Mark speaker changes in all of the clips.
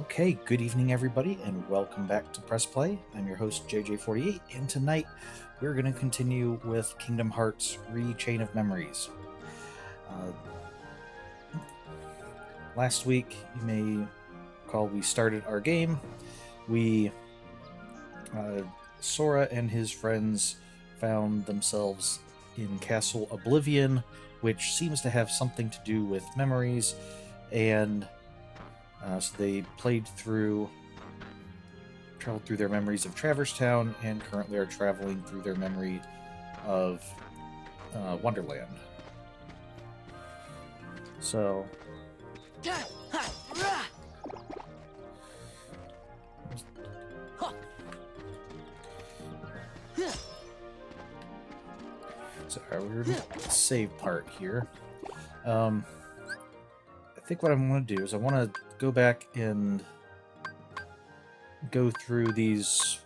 Speaker 1: Okay, good evening, everybody, and welcome back to Press Play. I'm your host, JJ48, and tonight we're going to continue with Kingdom Hearts Re-Chain of Memories. Last week, you may recall we started our game. Sora and his friends found themselves in Castle Oblivion, which seems to have something to do with memories, and so they traveled through their memories of Traverse Town, and currently are traveling through their memory of Wonderland. So, we're in the save part here. I think what I'm going to do is I want to go back and go through the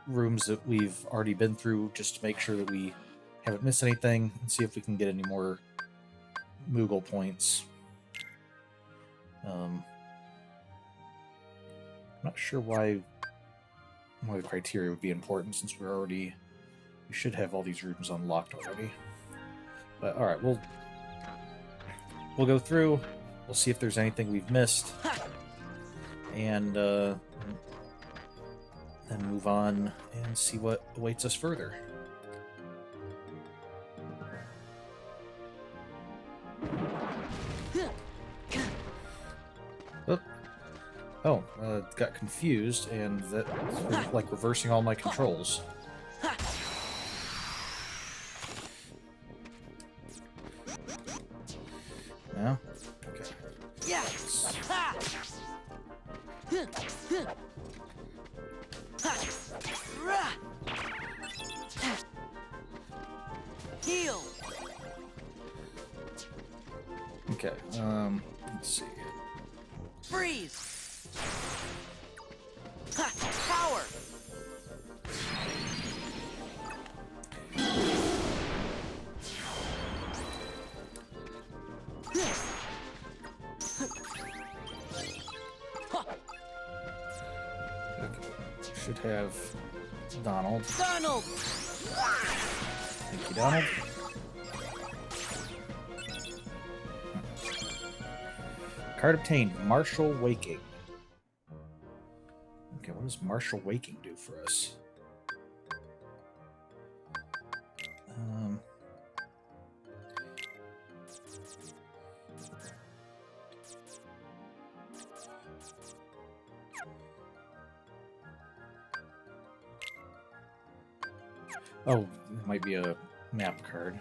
Speaker 1: rooms that we've already been through, just to make sure that we haven't missed anything, and see if we can get any more Moogle points. I'm not sure why the criteria would be important, since we should have all these rooms unlocked already. But alright, we'll go through, we'll see if there's anything we've missed, and then move on and see what awaits us further. Got confused, and that was like reversing all my controls. No? Okay.
Speaker 2: Heal.
Speaker 1: Okay, let's see.
Speaker 2: Freeze. Power.
Speaker 1: Should have Donald.
Speaker 2: Donald.
Speaker 1: Thank you, Donald. Card obtained. Martial Waking. Okay, what does Martial Waking do for us? Oh, it might be a map card.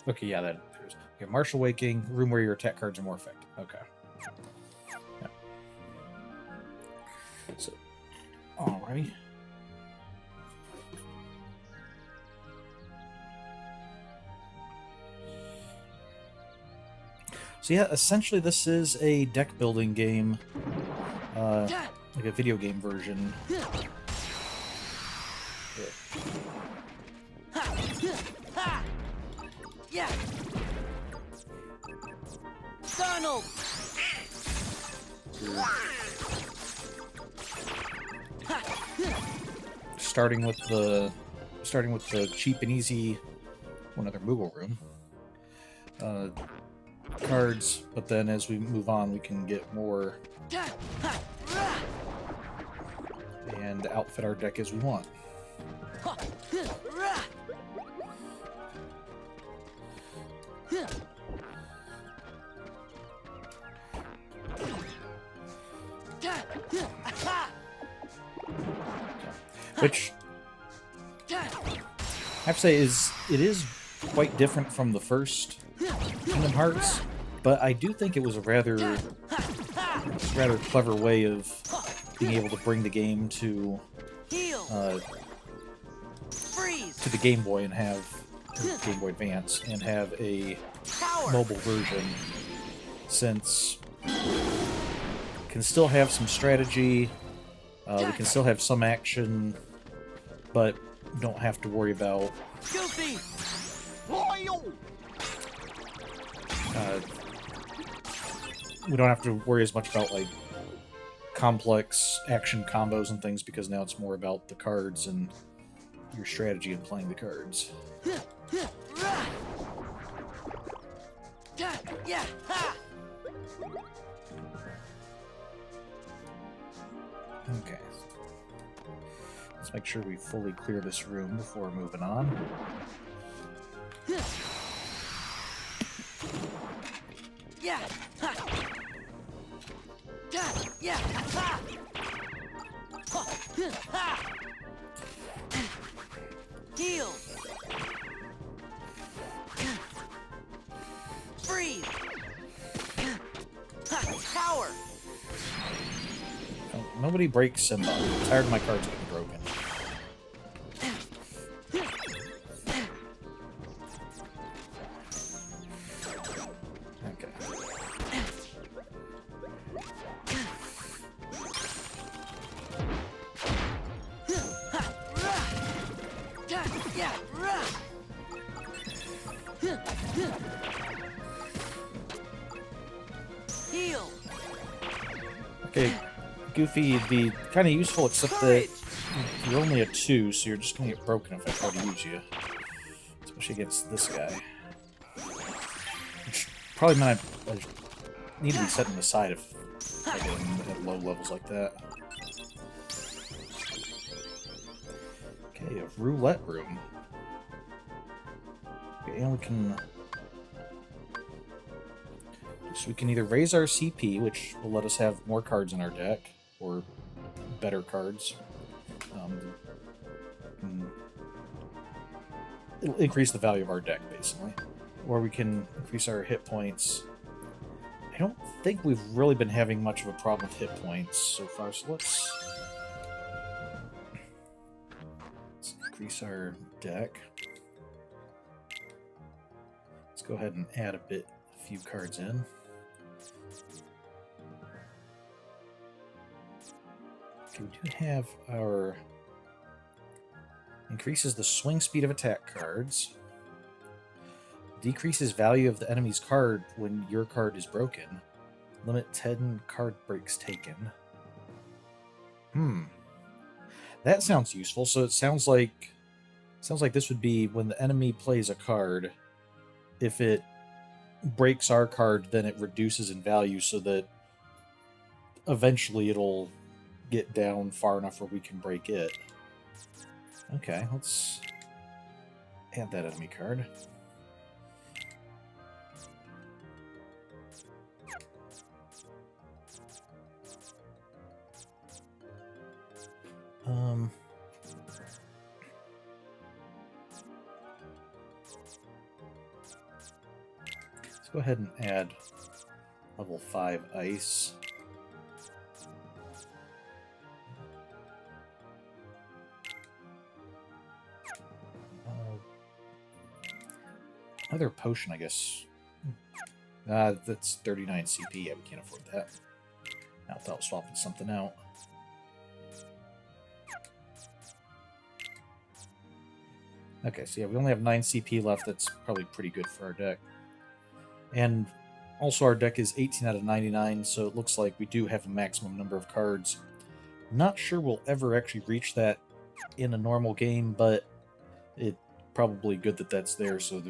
Speaker 1: Okay, yeah, that appears. Okay, Martial Waking, room where your attack cards are more effective. Okay. Yeah. So, alrighty. So yeah, essentially this is a deck building game, like a video game version.
Speaker 2: Yeah. Donald.
Speaker 1: Starting with the cheap and easy another Moogle room cards, but then as we move on, we can get more and outfit our deck as we want. Which I have to say it is quite different from the first Kingdom Hearts, but I do think it was a rather clever way of being able to bring the game to the Game Boy and have Game Boy Advance and have a mobile version, since we can still have some strategy, we can still have some action, but don't have to worry about we don't have to worry as much about like complex action combos and things because now it's more about the cards and your strategy in playing the cards. Okay. Let's make sure we fully clear this room before moving on.
Speaker 2: Heal. Freeze. Power.
Speaker 1: Oh, nobody breaks Simba. I'm tired of my cards getting broken. Okay.
Speaker 2: Heal.
Speaker 1: Okay, Goofy, it'd be kind of useful, except that you're only a 2, so you're just going to get broken if I try to use you. Especially against this guy. Which probably meant I need to be setting aside if I get him at low levels like that. Okay, a roulette room. Okay, and we can... So we can either raise our CP, which will let us have more cards in our deck, or better cards. It'll increase the value of our deck, basically. Or we can increase our hit points. I don't think we've really been having much of a problem with hit points so far, so let's increase our deck. Let's go ahead and add a few cards in. Okay, we do have our increases the swing speed of attack cards, decreases value of the enemy's card when your card is broken, limit 10 card breaks taken. That sounds useful. So it sounds like this would be when the enemy plays a card, if it breaks our card, then it reduces in value so that eventually it'll get down far enough where we can break it. Okay, let's add that enemy card. Let's go ahead and add level 5 ice. Another potion, I guess. That's 39 CP. Yeah, we can't afford that. Not without swapping something out. Okay, so yeah, we only have 9 CP left. That's probably pretty good for our deck. And also our deck is 18 out of 99, so it looks like we do have a maximum number of cards. Not sure we'll ever actually reach that in a normal game, but it's probably good that that's there, so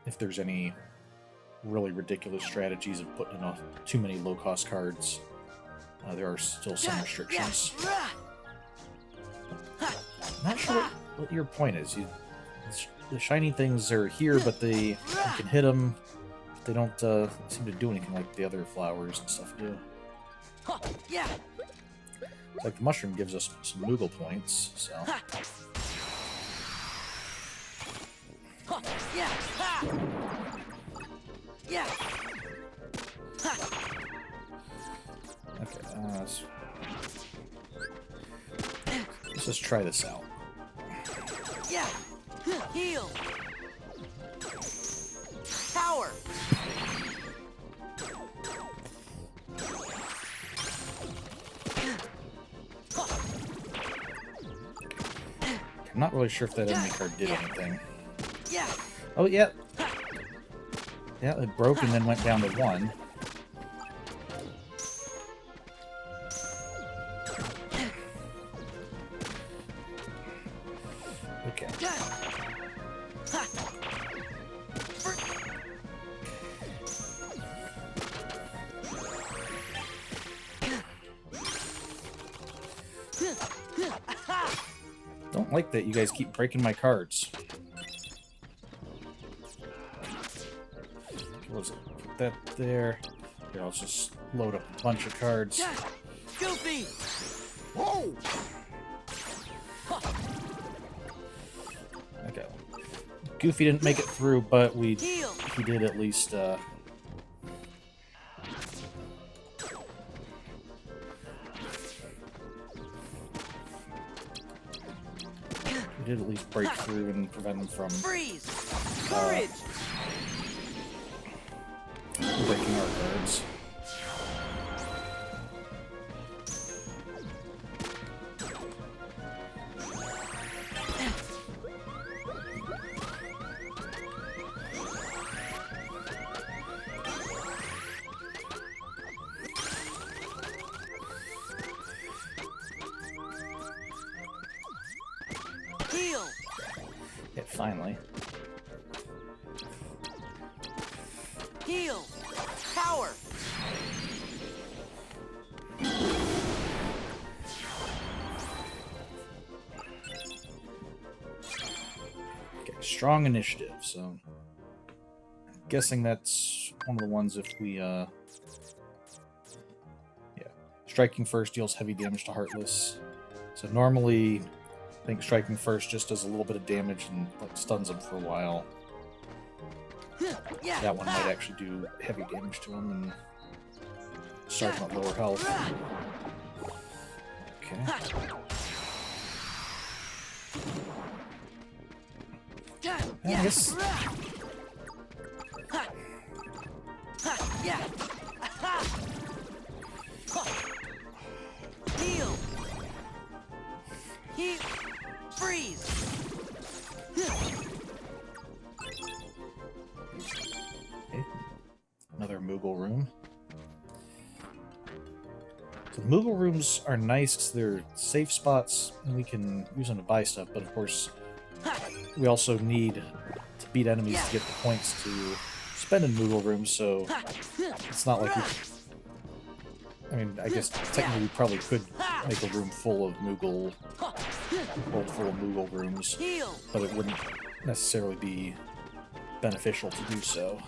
Speaker 1: if there's any really ridiculous strategies of putting in too many low-cost cards, there are still some restrictions. Not sure what your point is. The shiny things are here, but you can hit them. They don't seem to do anything like the other flowers and stuff do. It's like the mushroom gives us some Moogle points, so... Okay, let's just try this out.
Speaker 2: Heal. Power.
Speaker 1: I'm not really sure if that enemy card did anything.
Speaker 2: Yeah.
Speaker 1: Oh, yeah. Yeah, it broke and then went down to 1. like that you guys keep breaking my cards. Let's put that there. Here, I'll just load up a bunch of cards.
Speaker 2: Goofy!
Speaker 3: Whoa!
Speaker 1: Okay. Goofy didn't make it through, but he
Speaker 2: Heal!
Speaker 1: did at least, he did at least break through and prevent him from
Speaker 2: Freeze! Courage!
Speaker 1: breaking our cards.
Speaker 2: Heal!
Speaker 1: Yeah, finally.
Speaker 2: Heal! Power!
Speaker 1: Okay, strong initiative, so I'm guessing that's one of the ones if we, yeah. Striking first deals heavy damage to Heartless. So normally, I think striking first just does a little bit of damage and like stuns him for a while.
Speaker 2: Yeah!
Speaker 1: That one might actually do heavy damage to him and start him at lower health. Okay. I guess
Speaker 2: Yeah! Heal! Heal! Freeze!
Speaker 1: okay. Another Moogle room. So the Moogle rooms are nice because they're safe spots and we can use them to buy stuff, but of course we also need to beat enemies to get the points to spend in Moogle rooms, so it's not like we... I mean, I guess technically we probably could make a room full of Moogle... world full of Moogle rooms,
Speaker 2: Heal!
Speaker 1: but it wouldn't necessarily be beneficial to do so.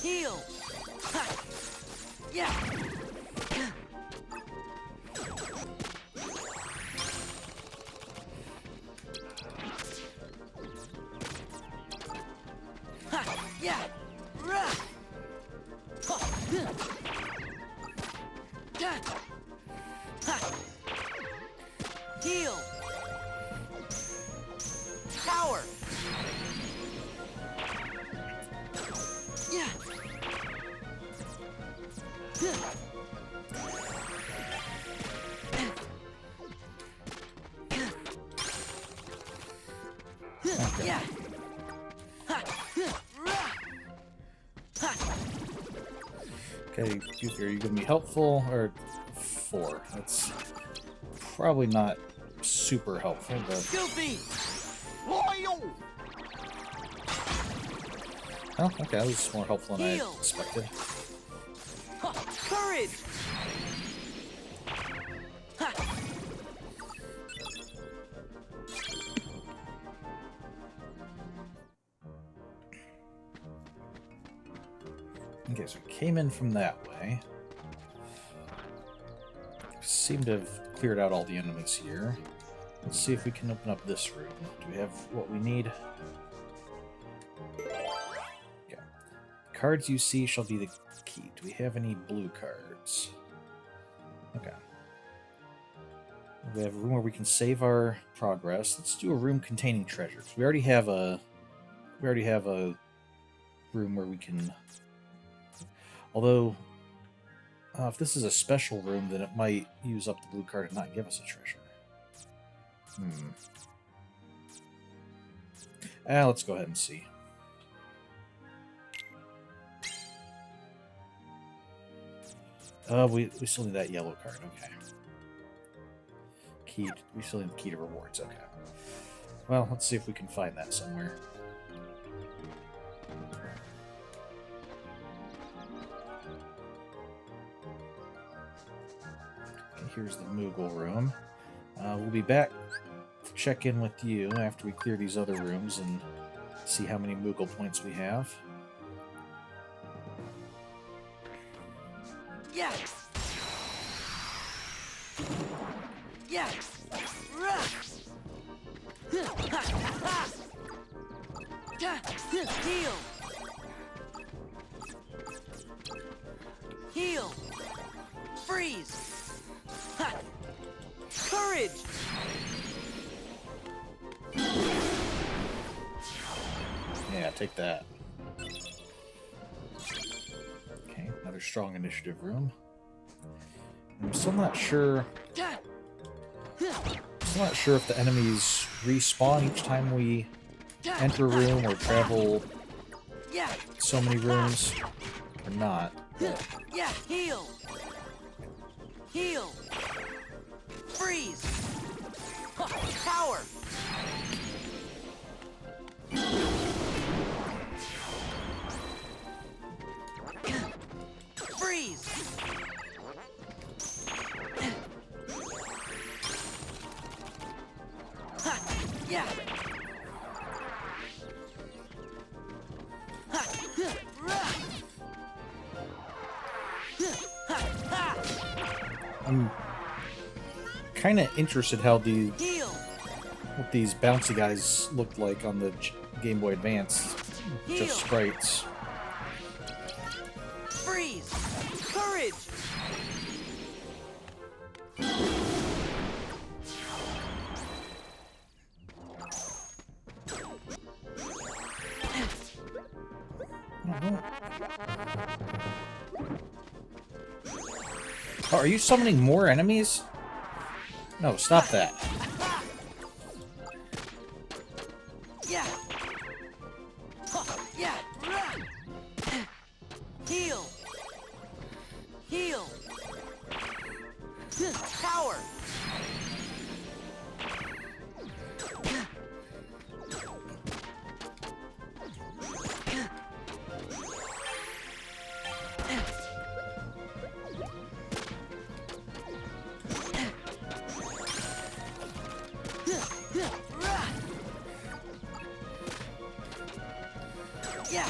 Speaker 2: Heal! Yeah! Yeah! Heal! Power! Yeah!
Speaker 1: Okay.
Speaker 2: Yeah!
Speaker 1: Okay, Goofy, are you going to be helpful? Or 4? That's probably not super helpful, but...
Speaker 2: Goofy!
Speaker 3: Loyal!
Speaker 1: Oh, okay, that was more helpful than I
Speaker 2: Heal.
Speaker 1: expected.
Speaker 2: Courage!
Speaker 1: Okay, so we came in from that way. Seem to have cleared out all the enemies here. Let's see if we can open up this room. Do we have what we need? Okay. Cards you see shall be the key. Do we have any blue cards? Okay. We have a room where we can save our progress. Let's do a room containing treasures. We already have a room where we can... Although, if this is a special room, then it might use up the blue card and not give us a treasure. Let's go ahead and see. We still need that yellow card, okay. Key, we still need the key to rewards, okay. Well, let's see if we can find that somewhere. Okay, here's the Moogle room. We'll be back check in with you after we clear these other rooms and see how many Moogle points we have.
Speaker 2: Yeah. Yeah. Rah. Heal. Heal. Freeze. Courage.
Speaker 1: Yeah, take that. Okay, another strong initiative room. I'm still not sure. Still not sure if the enemies respawn each time we enter a room or travel so many rooms or not.
Speaker 2: Yeah, heal. Heal. Freeze. Power. Freeze. Yeah.
Speaker 1: I'm kind of interested how
Speaker 2: Heal.
Speaker 1: what these bouncy guys looked like on the Game Boy Advance.
Speaker 2: Heal.
Speaker 1: Just sprites.
Speaker 2: Freeze. Courage.
Speaker 1: Oh, are you summoning more enemies? No, stop that.
Speaker 2: Yeah. Yeah. Heal. Heal. Power. Yeah.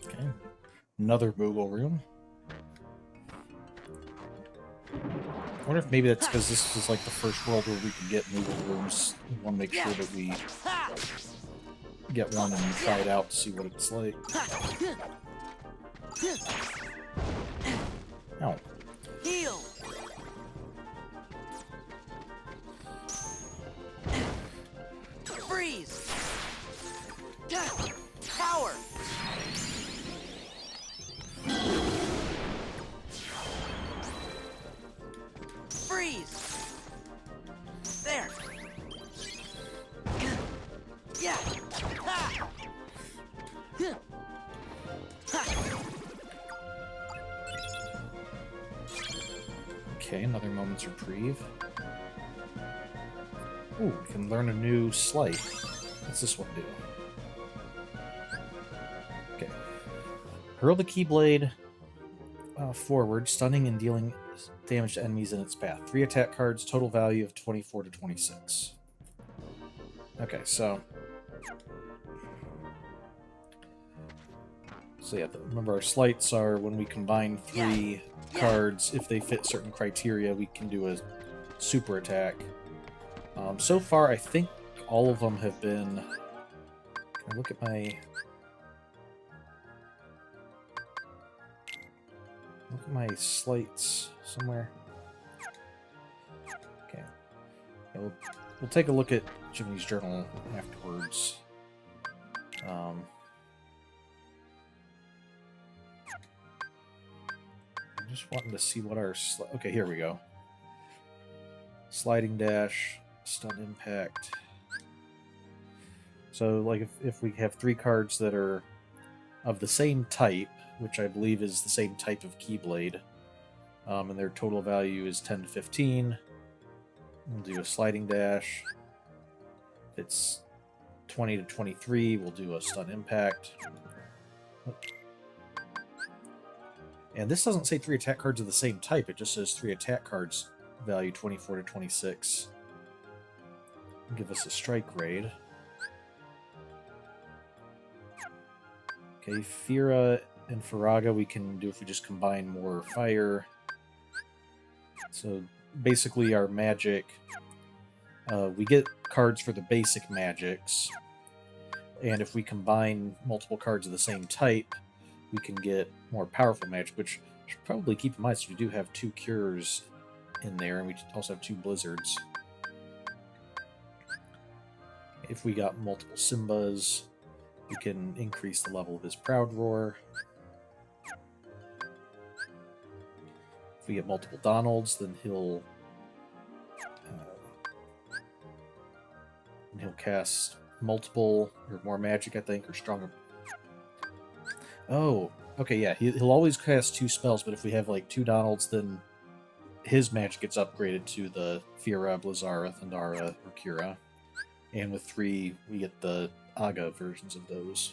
Speaker 1: Okay. Another Moogle room. I wonder if maybe that's because this is like the first world where we can get Moogle rooms. We want to make sure that we get one and try it out to see what it's like. Ow.
Speaker 2: Heal. Freeze. Power. Freeze. There. Yeah. Ha.
Speaker 1: Okay, another moment's reprieve. Ooh, we can learn a new sleight. What's this one do? Okay. Hurl the Keyblade forward, stunning and dealing damage to enemies in its path. 3 attack cards, total value of 24 to 26. Okay, so yeah, remember our sleights are when we combine 3 cards, if they fit certain criteria, we can do a super attack. So far, I think all of them have been... Can I look at my... Look at my sleights somewhere. Okay. Yeah, we'll take a look at Jimmy's journal afterwards. I'm just wanting to see what our... Okay, here we go. Sliding dash, stun impact. So, like, if we have 3 cards that are of the same type, which I believe is the same type of Keyblade, and their total value is 10 to 15, we'll do a sliding dash. If it's 20 to 23, we'll do a stun impact. And this doesn't say 3 attack cards of the same type, it just says 3 attack cards value 24 to 26. Give us a strike raid. Okay, Fira and Faraga we can do if we just combine more fire. So basically our magic, we get cards for the basic magics, and if we combine multiple cards of the same type, we can get more powerful magic, which we should probably keep in mind since we do have 2 cures in there, and we also have 2 blizzards. If we got multiple Simbas, we can increase the level of his Proud Roar. If we get multiple Donalds, then he'll cast multiple or more magic, I think, or stronger. Oh, okay, yeah. He'll always cast 2 spells, but if we have like 2 Donalds, then his magic gets upgraded to the Fira, Blizzara, Thundara, or Kira. And with 3, we get the Aga versions of those.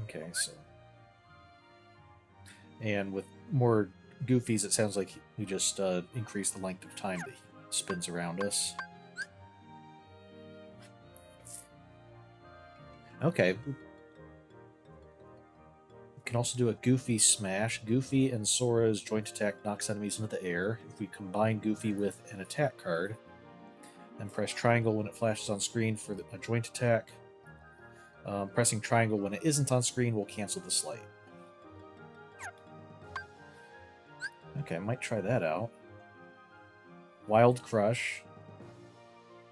Speaker 1: Okay, so... And with more Goofies, it sounds like we just increase the length of time that he spins around us. Okay. We can also do a Goofy Smash. Goofy and Sora's joint attack knocks enemies into the air. If we combine Goofy with an attack card, then press triangle when it flashes on screen for a joint attack. Pressing triangle when it isn't on screen will cancel the slight. Okay, I might try that out. Wild Crush.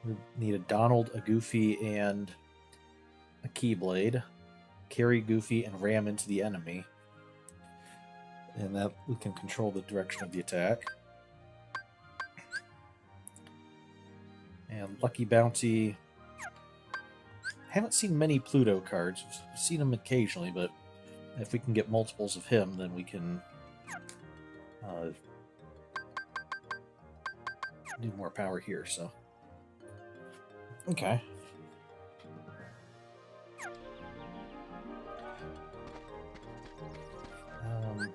Speaker 1: We need a Donald, a Goofy, and a Keyblade. Carry Goofy and ram into the enemy. And that we can control the direction of the attack. And Lucky Bounty. Haven't seen many Pluto cards. I've seen them occasionally, but if we can get multiples of him, then we can do more power here, so. Okay.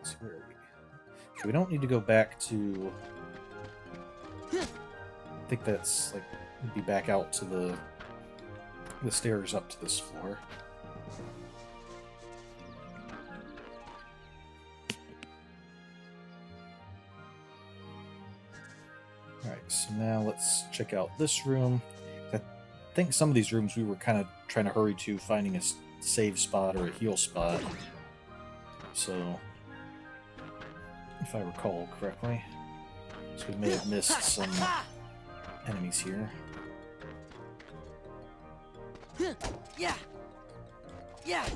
Speaker 1: So where are we? Okay, we don't need to go back to... I think that's, like, we'd be back out to the stairs up to this floor. Alright, so now let's check out this room. I think some of these rooms we were kind of trying to hurry to finding a save spot or a heal spot. So, if I recall correctly. So we may have missed some enemies here.
Speaker 2: Yeah. Yeah.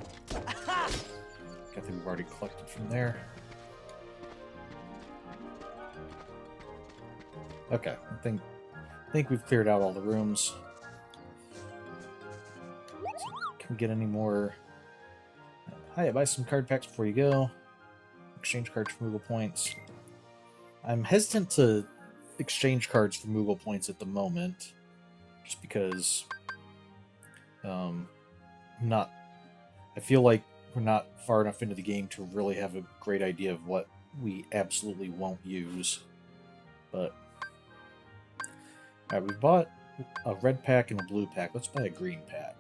Speaker 1: I think we've already collected from there. Okay, I think we've cleared out all the rooms. So can we get any more? Hi, buy some card packs before you go. Exchange cards for Moogle points. I'm hesitant to exchange cards for Moogle points at the moment, just because I feel like we're not far enough into the game to really have a great idea of what we absolutely won't use. But alright, we bought a red pack and a blue pack. Let's buy a green pack.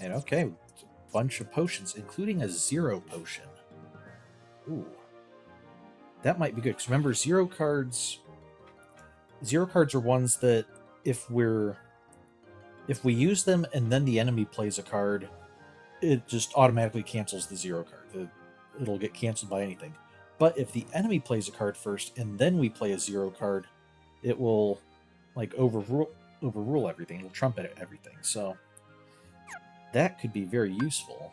Speaker 1: And okay, a bunch of potions, including a 0 potion. Ooh. That might be good, because remember, 0 cards are ones that if we use them and then the enemy plays a card, it just automatically cancels the 0 card. It'll get canceled by anything. But if the enemy plays a card first and then we play a 0 card, it will like overrule everything. It'll trumpet everything. So that could be very useful.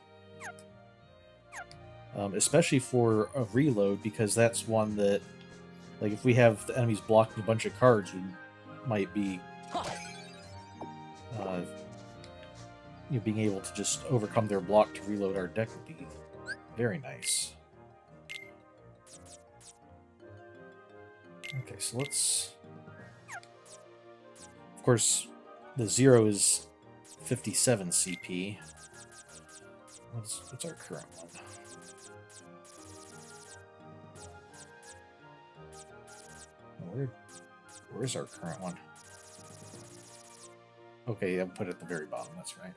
Speaker 1: Especially for a reload, because that's one that, like, if we have the enemies blocking a bunch of cards, we might be being able to just overcome their block to reload our deck would be very nice. Okay, so let's... Of course, the 0 is 57 CP. What's our current one? Where's our current one? Okay, I'll put it at the very bottom, that's right.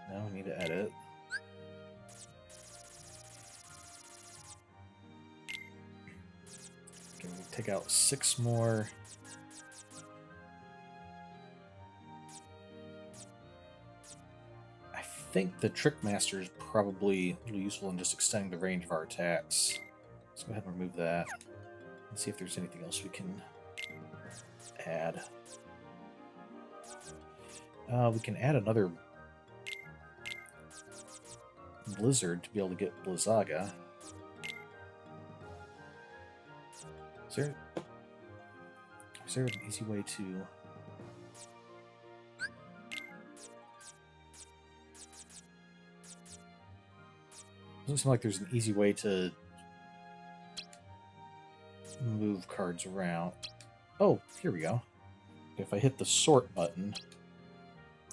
Speaker 1: Now we need to edit. Okay, we'll take out 6 more. I think the Trickmaster is probably useful in just extending the range of our attacks. Let's go ahead and remove that. And see if there's anything else we can add. We can add another Blizzard to be able to get Blizzaga. Is there an easy way to... Doesn't seem like there's an easy way to move cards around. Oh, here we go. If I hit the sort button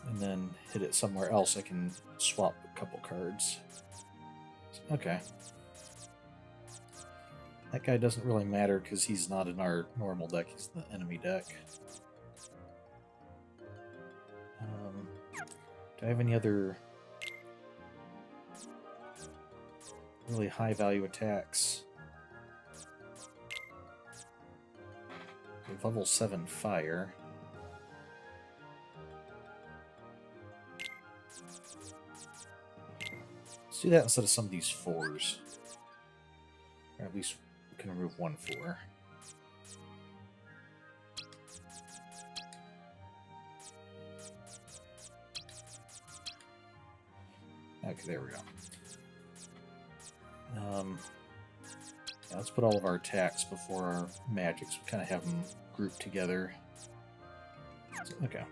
Speaker 1: and then hit it somewhere else, I can swap a couple cards. Okay. That guy doesn't really matter because he's not in our normal deck, he's the enemy deck. Do I have any other really high value attacks? Level 7 fire. Let's do that instead of some of these 4s. Or at least we can remove 1 4. Okay, there we go. Yeah, let's put all of our attacks before our magics. We kind of have them grouped together. Okay.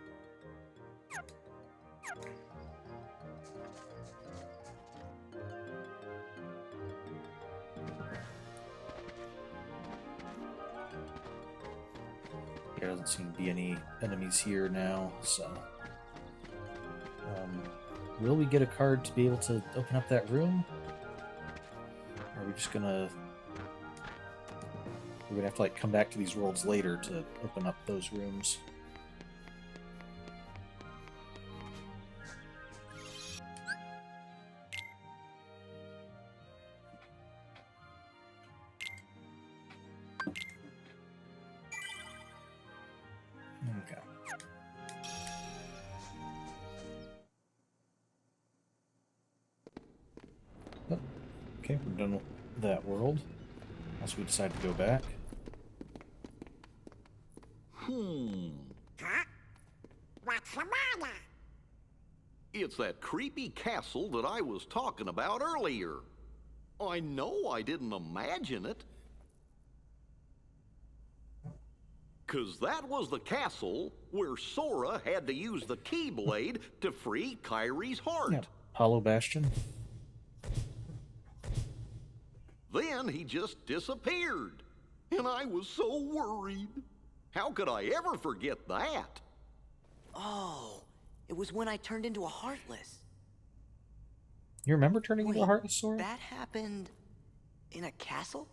Speaker 1: There doesn't seem to be any enemies here now, so... will we get a card to be able to open up that room? Or are we just gonna... We're gonna have to, like, come back to these worlds later to open up those rooms. Okay. Oh, okay, we're done with that world. Unless we decide to go back.
Speaker 3: Huh? What's the matter? It's that creepy castle that I was talking about earlier. I know I didn't imagine it. 'Cause that was the castle where Sora had to use the Keyblade to free Kyrie's heart.
Speaker 1: Yeah, Hollow Bastion.
Speaker 3: Then he just disappeared. And I was so worried. How could I ever forget that?
Speaker 2: Oh, it was when I turned into a Heartless.
Speaker 1: You remember turning into a
Speaker 2: Wait,
Speaker 1: Heartless Sora?
Speaker 2: That happened in a castle?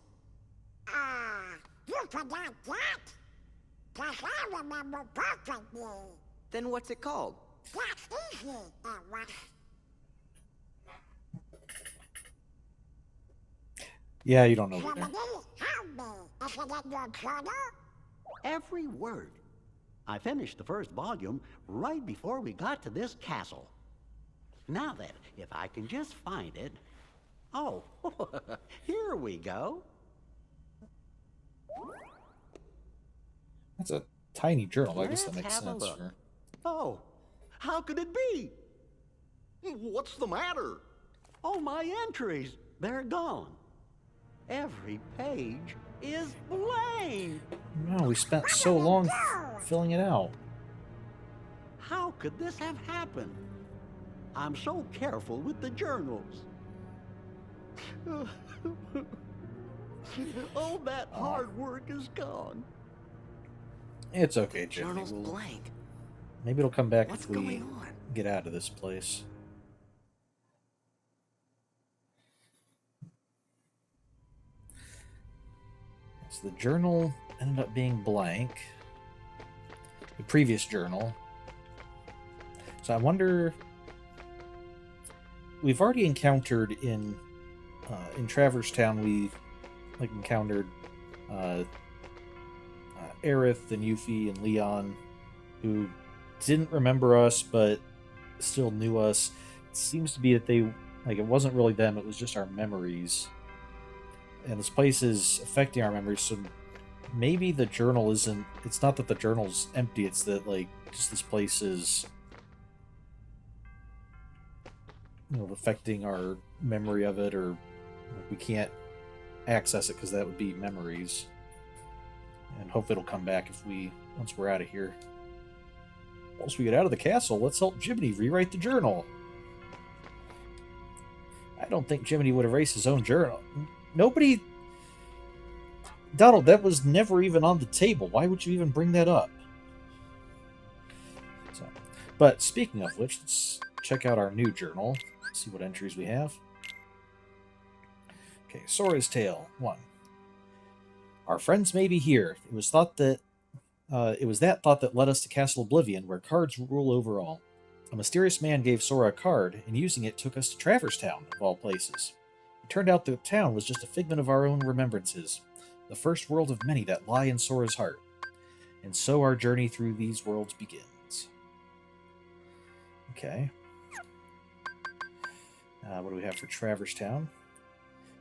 Speaker 4: You forgot that? 'Cause I remember perfectly.
Speaker 2: Then what's it called?
Speaker 4: That's easy, it was.
Speaker 1: Yeah, you don't know either.
Speaker 4: Somebody help me. Is it in your journal?
Speaker 5: Every word. I finished the first volume right before we got to this castle. Now then, if I can just find it... Oh, here we go.
Speaker 1: That's a tiny journal. I guess that
Speaker 5: Let's
Speaker 1: makes
Speaker 5: have a
Speaker 1: sense.
Speaker 5: look.
Speaker 1: For...
Speaker 5: Oh, how could it be?
Speaker 3: What's the matter?
Speaker 5: Oh, my entries, they're gone. Every page is blank.
Speaker 1: No, we spent so long filling it out.
Speaker 5: How could this have happened? I'm so careful with the journals. All that hard work is gone.
Speaker 1: It's okay, Jimmy.
Speaker 2: Journal's blank.
Speaker 1: Maybe it'll come back
Speaker 2: What's
Speaker 1: if we
Speaker 2: going on?
Speaker 1: get out of this place. So the journal ended up being blank. The previous journal. So I wonder... We've already encountered in Traverse Town, we encountered Aerith and Yuffie and Leon, who didn't remember us but still knew us. It seems to be that they it wasn't really them; it was just our memories, and this place is affecting our memories. So maybe the journal isn't. It's not that the journal's empty. It's that just this place is affecting our memory of it, or we can't access it because that would be memories. And hopefully it'll come back once we're out of here. Once we get out of the castle, let's help Jiminy rewrite the journal. I don't think Jiminy would erase his own journal. Nobody... Donald, that was never even on the table. Why would you even bring that up? But speaking of which, let's check out our new journal. See what entries we have. Okay, Sora's Tale 1. Our friends may be here. It was that thought that led us to Castle Oblivion, where cards rule over all. A mysterious man gave Sora a card, and using it took us to Traverse Town, of all places. It turned out the town was just a figment of our own remembrances, the first world of many that lie in Sora's heart. And so our journey through these worlds begins. Okay. What do we have for Traverse Town?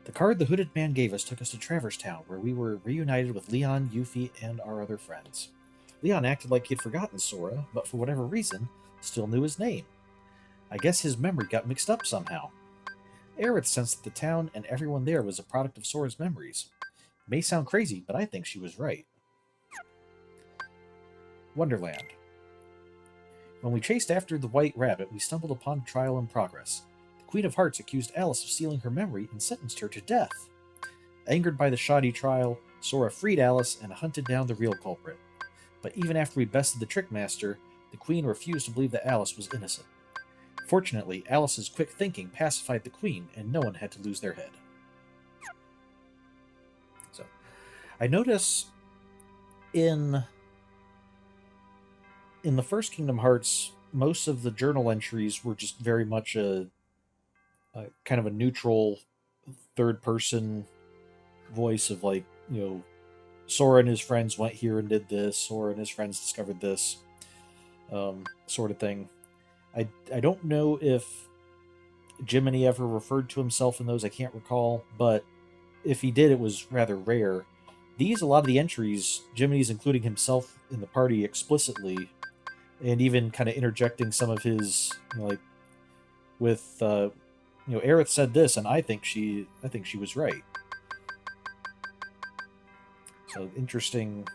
Speaker 1: The card the hooded man gave us took us to Traverse Town, where we were reunited with Leon, Yuffie, and our other friends. Leon acted like he'd forgotten Sora, but for whatever reason, still knew his name. I guess his memory got mixed up somehow. Aerith sensed that the town and everyone there was a product of Sora's memories. It may sound crazy, but I think she was right. Wonderland. When we chased after the White Rabbit, we stumbled upon a trial in progress. The Queen of Hearts accused Alice of stealing her memory and sentenced her to death. Angered by the shoddy trial, Sora freed Alice and hunted down the real culprit. But even after we bested the Trickmaster, the Queen refused to believe that Alice was innocent. Fortunately, Alice's quick thinking pacified the Queen, and no one had to lose their head. So, I notice in the first Kingdom Hearts, most of the journal entries were just very much a kind of a neutral third-person voice of Sora and his friends went here and did this, Sora and his friends discovered this, sort of thing. I don't know if Jiminy ever referred to himself in those, I can't recall, but if he did, it was rather rare. A lot of the entries, Jiminy's including himself in the party explicitly, and even kind of interjecting some of his, with, Aerith said this, and I think she was right. So interesting.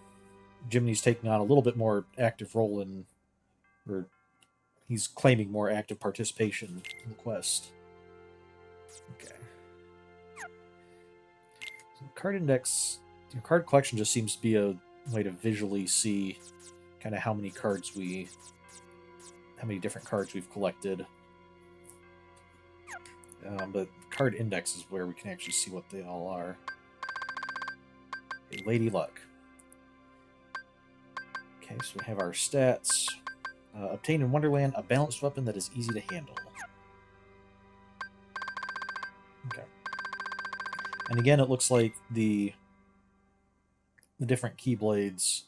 Speaker 1: Jiminy's taking on a little bit more active role or he's claiming more active participation in the quest. Okay. So card index, your card collection just seems to be a way to visually see kind of how many different cards we've collected. But card index is where we can actually see what they all are. Okay, Lady Luck. Okay, so we have our stats. Obtain in Wonderland a balanced weapon that is easy to handle. Okay. And again, it looks like the different Keyblades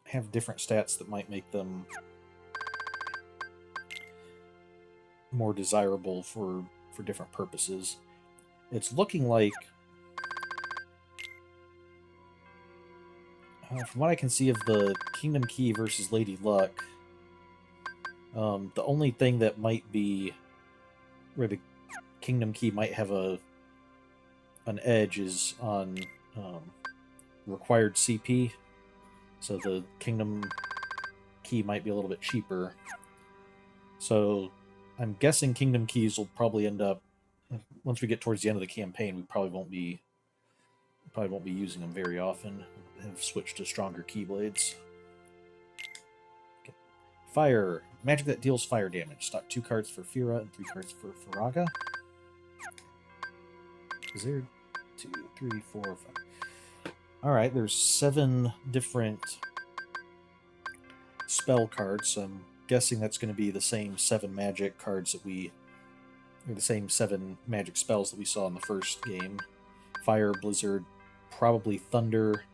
Speaker 1: have different stats that might make them more desirable for different purposes. It's looking like, from what I can see of the Kingdom Key versus Lady Luck, the only thing that might be where the Kingdom Key might have an edge is on required CP. So the Kingdom Key might be a little bit cheaper. So I'm guessing Kingdom Keys will probably end up, once we get towards the end of the campaign, we probably won't be Probably won't be using them very often. Have switched to stronger keyblades. Okay. Fire. Magic that deals fire damage. Stock 2 cards for Fira and 3 cards for Faraga. Is there 2, 3, 4, 5? Alright, there's 7 different spell cards, so I'm guessing that's going to be the same 7 magic cards that we... or the same 7 magic spells that we saw in the first game. Fire, Blizzard, probably Thunder,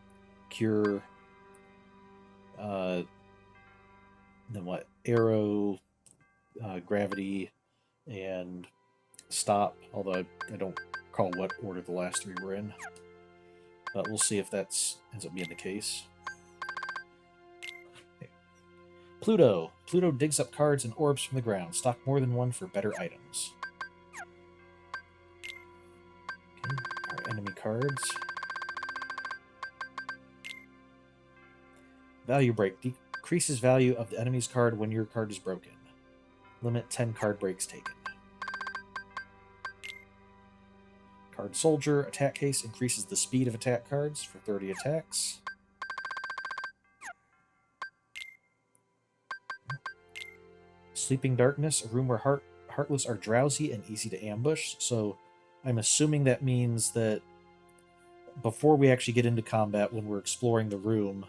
Speaker 1: Cure, then what? Arrow, Gravity, and Stop, although I don't recall what order the last 3 were in. But we'll see if that ends up being the case. Okay. Pluto. Pluto digs up cards and orbs from the ground. Stock more than 1 for better items. Okay. Our enemy cards. Value break. Decreases value of the enemy's card when your card is broken. Limit 10 card breaks taken. Card Soldier. Attack Haste increases the speed of attack cards for 30 attacks. Sleeping Darkness. A room where Heartless are drowsy and easy to ambush. So I'm assuming that means that before we actually get into combat, when we're exploring the room,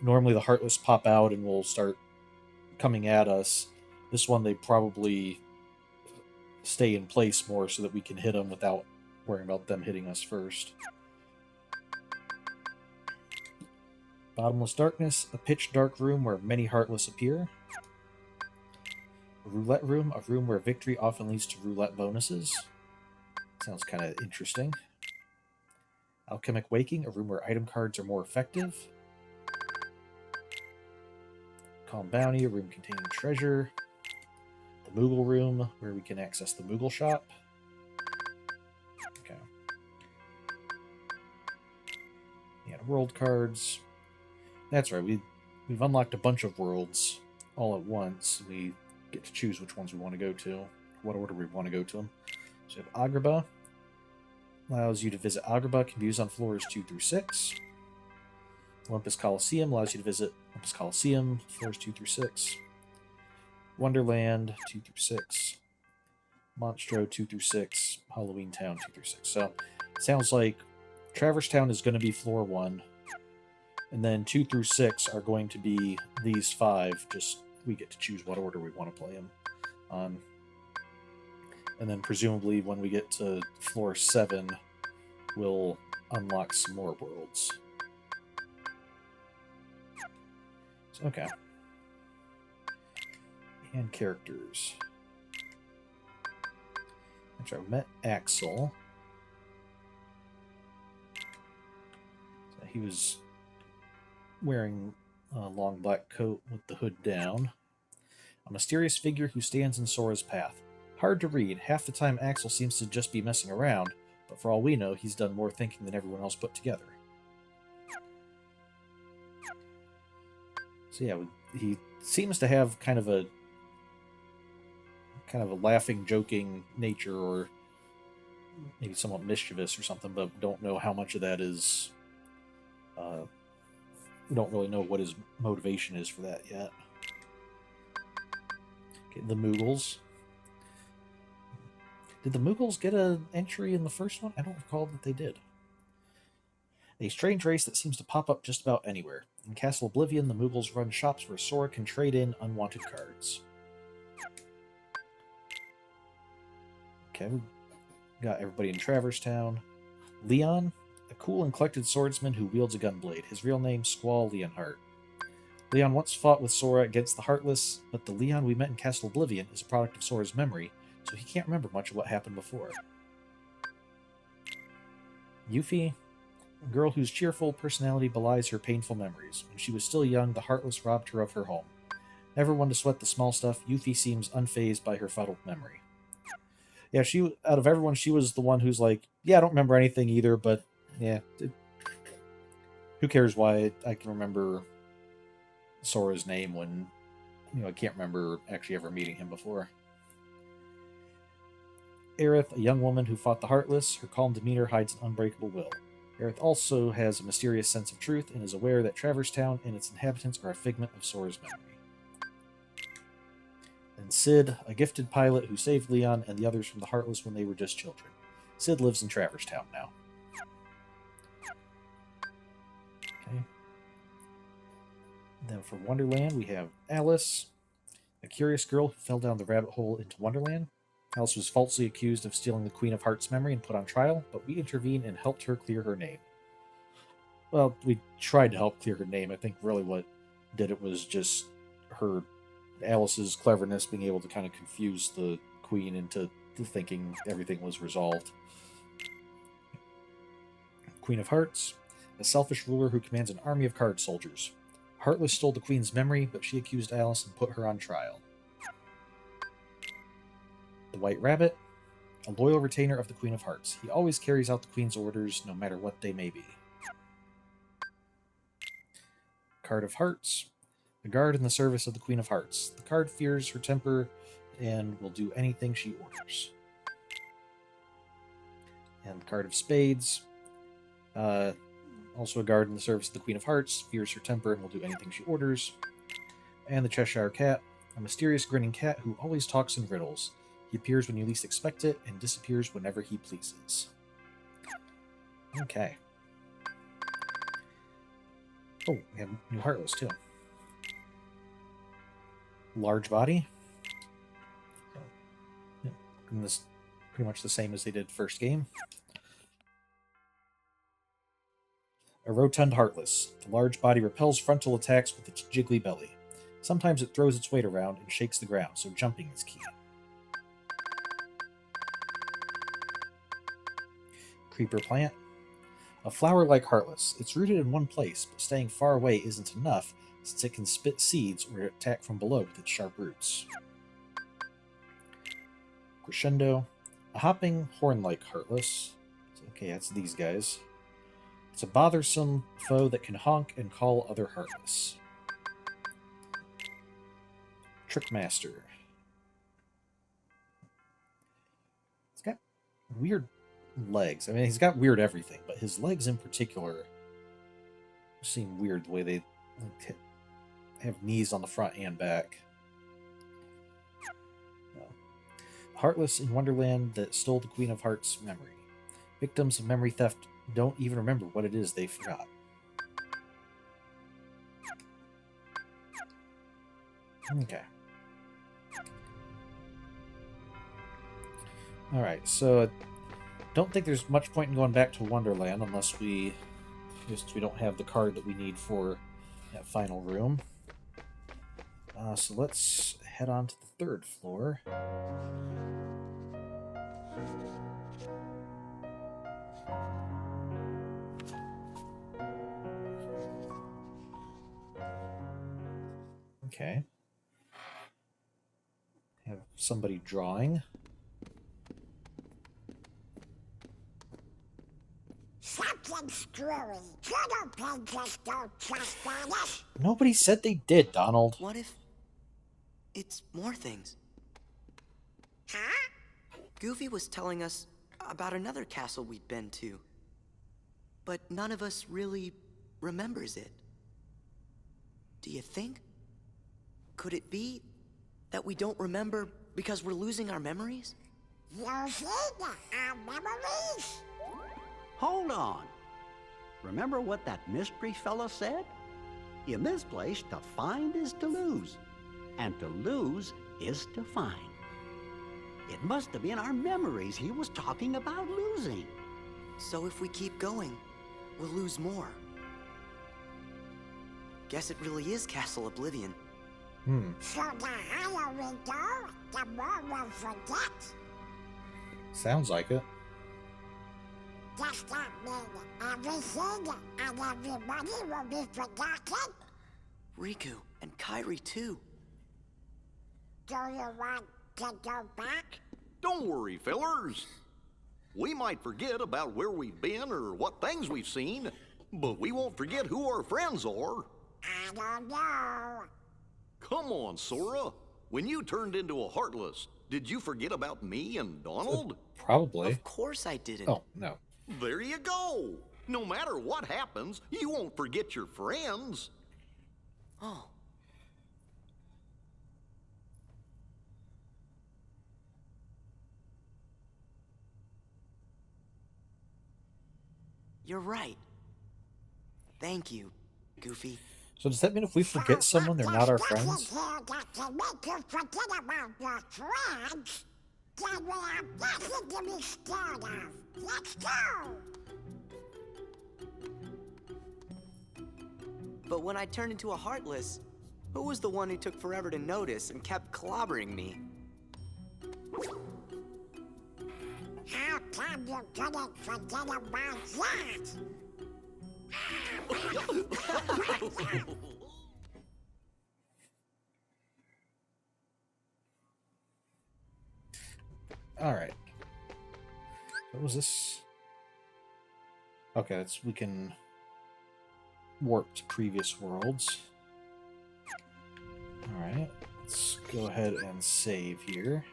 Speaker 1: normally the Heartless pop out and will start coming at us. This one, they probably stay in place more so that we can hit them without worrying about them hitting us first. Bottomless Darkness, a pitch dark room where many Heartless appear. A roulette room, a room where victory often leads to roulette bonuses. Sounds kind of interesting. Alchemic Waking, a room where item cards are more effective. Calm Bounty, a room containing treasure. The Moogle Room, where we can access the Moogle Shop. Okay. And world cards. That's right, we've unlocked a bunch of worlds all at once. We get to choose which ones we want to go to, what order we want to go to them. So we have Agrabah. Allows you to visit Agrabah, can be used on floors 2 through 6. Olympus Coliseum allows you to visit Olympus Coliseum, floors 2 through 6. Wonderland, 2 through 6. Monstro, 2 through 6. Halloween Town, 2 through 6. So, it sounds like Traverse Town is going to be floor 1. And then 2 through 6 are going to be these 5. Just, we get to choose what order we want to play them on. And then presumably when we get to floor 7, we'll unlock some more worlds. So, okay. And characters. Actually, I met Axel. So he was wearing a long black coat with the hood down. A mysterious figure who stands in Sora's path. Hard to read. Half the time Axel seems to just be messing around, but for all we know, he's done more thinking than everyone else put together. So yeah, he seems to have kind of a laughing, joking nature, or maybe somewhat mischievous or something, but don't know how much of that is... we don't really know what his motivation is for that yet. Okay, the Moogles. Did the Moogles get an entry in the first one? I don't recall that they did. A strange race that seems to pop up just about anywhere. In Castle Oblivion, the Moogles run shops where Sora can trade in unwanted cards. Okay, we got everybody in Traverse Town. Leon, a cool and collected swordsman who wields a gunblade. His real name, Squall Leonhart. Leon once fought with Sora against the Heartless, but the Leon we met in Castle Oblivion is a product of Sora's memory, so he can't remember much of what happened before. Yuffie, a girl whose cheerful personality belies her painful memories. When she was still young, the Heartless robbed her of her home. Never one to sweat the small stuff, Yuffie seems unfazed by her fuddled memory. Yeah, out of everyone, she was the one who's like, yeah, I don't remember anything either, but yeah, who cares why I can remember Sora's name when, I can't remember actually ever meeting him before. Aerith, a young woman who fought the Heartless, her calm demeanor hides an unbreakable will. Aerith also has a mysterious sense of truth and is aware that Traverse Town and its inhabitants are a figment of Sora's memory. And Sid, a gifted pilot who saved Leon and the others from the Heartless when they were just children. Sid lives in Traverse Town now. Okay. Then for Wonderland, we have Alice, a curious girl who fell down the rabbit hole into Wonderland. Alice was falsely accused of stealing the Queen of Hearts' memory and put on trial, but we intervened and helped her clear her name. Well, we tried to help clear her name. I think really what did it was just Alice's cleverness being able to kind of confuse the Queen into thinking everything was resolved. Queen of Hearts, a selfish ruler who commands an army of card soldiers. Heartless stole the Queen's memory, but she accused Alice and put her on trial. The White Rabbit, a loyal retainer of the Queen of Hearts. He always carries out the Queen's orders, no matter what they may be. Card of Hearts, a guard in the service of the Queen of Hearts. The card fears her temper and will do anything she orders. And the Card of Spades, also a guard in the service of the Queen of Hearts, fears her temper and will do anything she orders. And the Cheshire Cat, a mysterious grinning cat who always talks in riddles. He appears when you least expect it and disappears whenever he pleases. Okay. Oh, we have new Heartless, too. Large body. Yeah, and this pretty much the same as they did first game. A rotund Heartless. The large body repels frontal attacks with its jiggly belly. Sometimes it throws its weight around and shakes the ground, so jumping is key. Creeper Plant. A flower like Heartless. It's rooted in one place, but staying far away isn't enough, since it can spit seeds or attack from below with its sharp roots. Crescendo. A hopping, horn-like Heartless. Okay, that's these guys. It's a bothersome foe that can honk and call other Heartless. Trickmaster. It's got weird legs. I mean, he's got weird everything, but his legs in particular seem weird the way they have knees on the front and back. Heartless in Wonderland that stole the Queen of Hearts' memory. Victims of memory theft don't even remember what it is they forgot. Okay. Alright, so don't think there's much point in going back to Wonderland unless we don't have the card that we need for that final room. So let's head on to the third floor. Okay. Have somebody drawing.
Speaker 4: Something screwy. Little pigs don't trust on us.
Speaker 1: Nobody said they did, Donald.
Speaker 2: What if it's more things?
Speaker 4: Huh?
Speaker 2: Goofy was telling us about another castle we'd been to, but none of us really remembers it. Do you think? Could it be that we don't remember because we're losing our memories?
Speaker 4: Losing our memories?
Speaker 5: Hold on. Remember what that mystery fella said? In this place, to find is to lose, and to lose is to find. It must have been our memories he was talking about losing.
Speaker 2: So if we keep going, we'll lose more. Guess it really is Castle Oblivion.
Speaker 4: So the higher we go, the more we'll forget.
Speaker 1: Sounds like it.
Speaker 4: Does that mean everything and everybody will be forgotten?
Speaker 2: Riku and Kairi too.
Speaker 4: Do you want to go back?
Speaker 3: Don't worry, fellers. We might forget about where we've been or what things we've seen, but we won't forget who our friends are.
Speaker 4: I don't know.
Speaker 3: Come on, Sora. When you turned into a Heartless, did you forget about me and Donald?
Speaker 1: Probably.
Speaker 2: Of course I didn't.
Speaker 1: Oh, no.
Speaker 3: There you go. No matter what happens, you won't forget your friends.
Speaker 2: Oh. You're right. Thank you, Goofy.
Speaker 1: So does that mean if we forget someone, they're not our friends?
Speaker 4: That can make you forget about your friends. Then we have nothing to be scared of. Let's go!
Speaker 2: But when I turned into a Heartless, who was the one who took forever to notice and kept clobbering me?
Speaker 4: How come you couldn't forget about that?
Speaker 1: Alright. What was this? Okay, we can warp to previous worlds. Alright, let's go ahead and save here.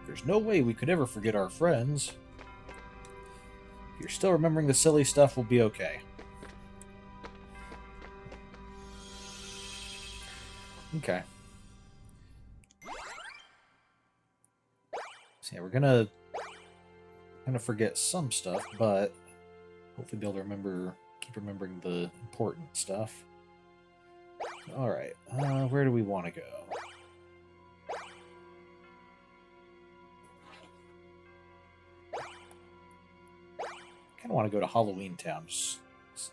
Speaker 1: There's no way we could ever forget our friends. If you're still remembering the silly stuff, we'll be okay. Okay. So yeah, we're gonna forget some stuff, but hopefully be able to keep remembering the important stuff. Alright, where do we want to go? I want to go to Halloween Town.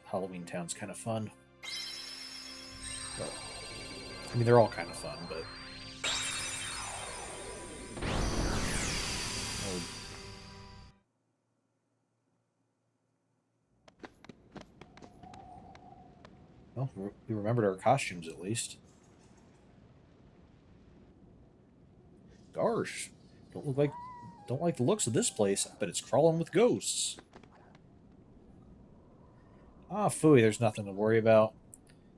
Speaker 1: Halloween Town's kind of fun. But, I mean, they're all kind of fun, but... Well, we remembered our costumes at least. Gosh, don't like the looks of this place, but it's crawling with ghosts. Ah, phooey, there's nothing to worry about.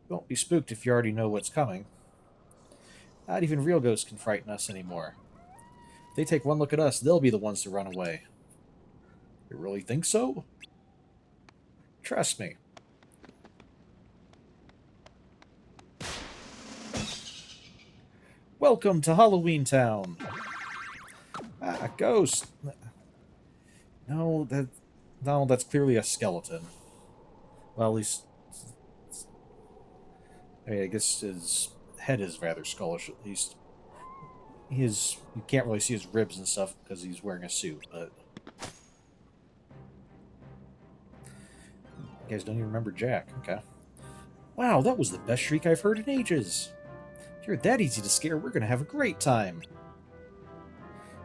Speaker 1: You won't be spooked if you already know what's coming. Not even real ghosts can frighten us anymore. If they take one look at us, they'll be the ones to run away. You really think so? Trust me. Welcome to Halloween Town! Ah, ghost! No, that's clearly a skeleton. Well, at least... I mean, I guess his head is rather skullish, at least. You can't really see his ribs and stuff because he's wearing a suit, but... You guys don't even remember Jack, okay. Wow, that was the best shriek I've heard in ages! If you're that easy to scare, we're gonna have a great time!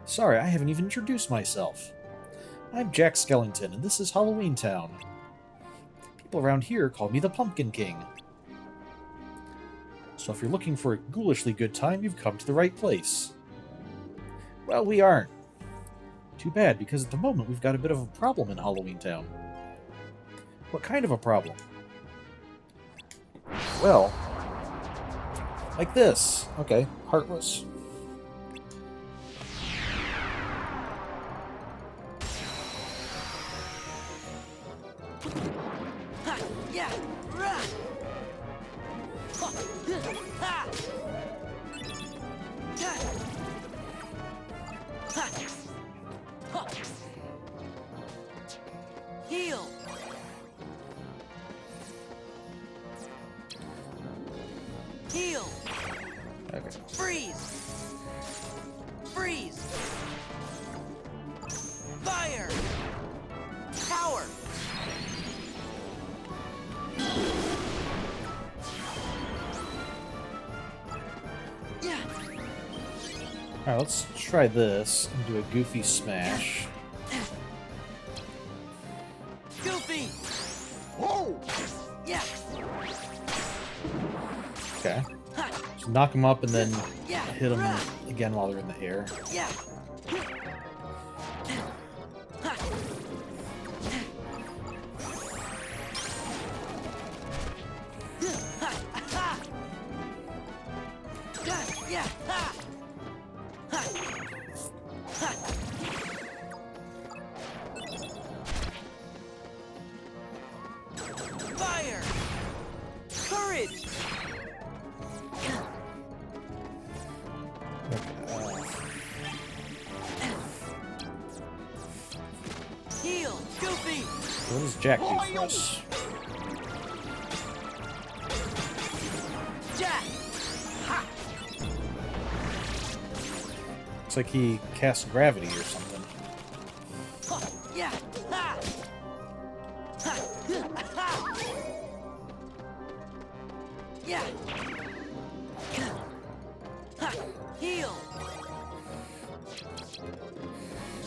Speaker 1: Sorry, I haven't even introduced myself. I'm Jack Skellington, and this is Halloween Town. People around here call me the Pumpkin King. So if you're looking for a ghoulishly good time, you've come to the right place. Well, we aren't. Too bad, because at the moment we've got a bit of a problem in Halloween Town. What kind of a problem? Well, like this. Okay, Heartless.
Speaker 2: Heal. Heal.
Speaker 1: Okay.
Speaker 2: Freeze. Freeze. Fire. Power. Yeah.
Speaker 1: Alright, let's try this and do a goofy smash.
Speaker 2: Goofy.
Speaker 3: Whoa!
Speaker 2: Yeah.
Speaker 1: Okay. So knock them up and then
Speaker 2: Yeah.
Speaker 1: hit them again while they're in the air.
Speaker 2: Yeah. Heal! Goofy!
Speaker 1: What does Jack do for us?
Speaker 2: Jack! Ha!
Speaker 1: Looks like he casts gravity or something.
Speaker 2: Yeah! Ha! Ha! Ha! Yeah! Ha! Heal!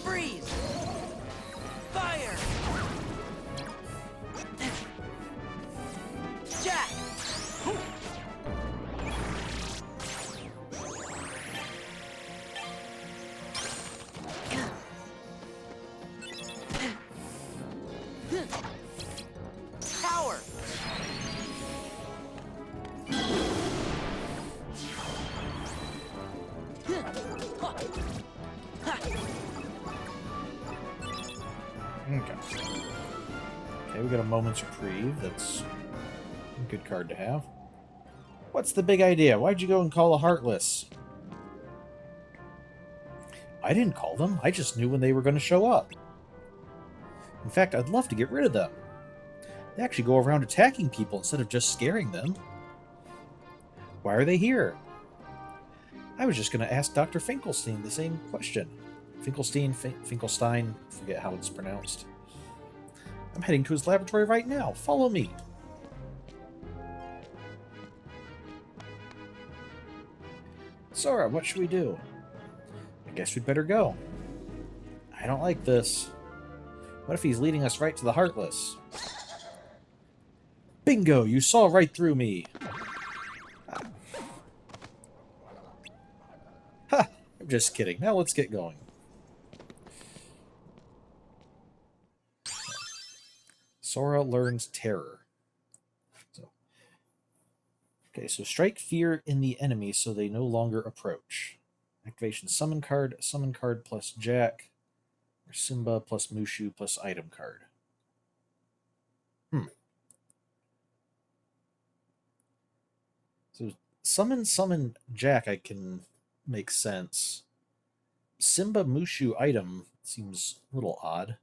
Speaker 2: Freeze! Fire! Jack! Power!
Speaker 1: Okay, we got a moment's reprieve. That's a good card to have. What's the big idea? Why'd you go and call the Heartless? I didn't call them. I just knew when they were going to show up. In fact, I'd love to get rid of them. They actually go around attacking people instead of just scaring them. Why are they here? I was just going to ask Dr. Finkelstein the same question. Finkelstein, forget how it's pronounced. I'm heading to his laboratory right now. Follow me. Sora, what should we do? I guess we'd better go. I don't like this. What if he's leading us right to the Heartless? Bingo! You saw right through me! Ha! I'm just kidding. Now let's get going. Sora learns terror. Okay, so strike fear in the enemy so they no longer approach. Activation summon card plus Jack, or Simba plus Mushu plus item card. So summon Jack I can make sense. Simba Mushu item seems a little odd.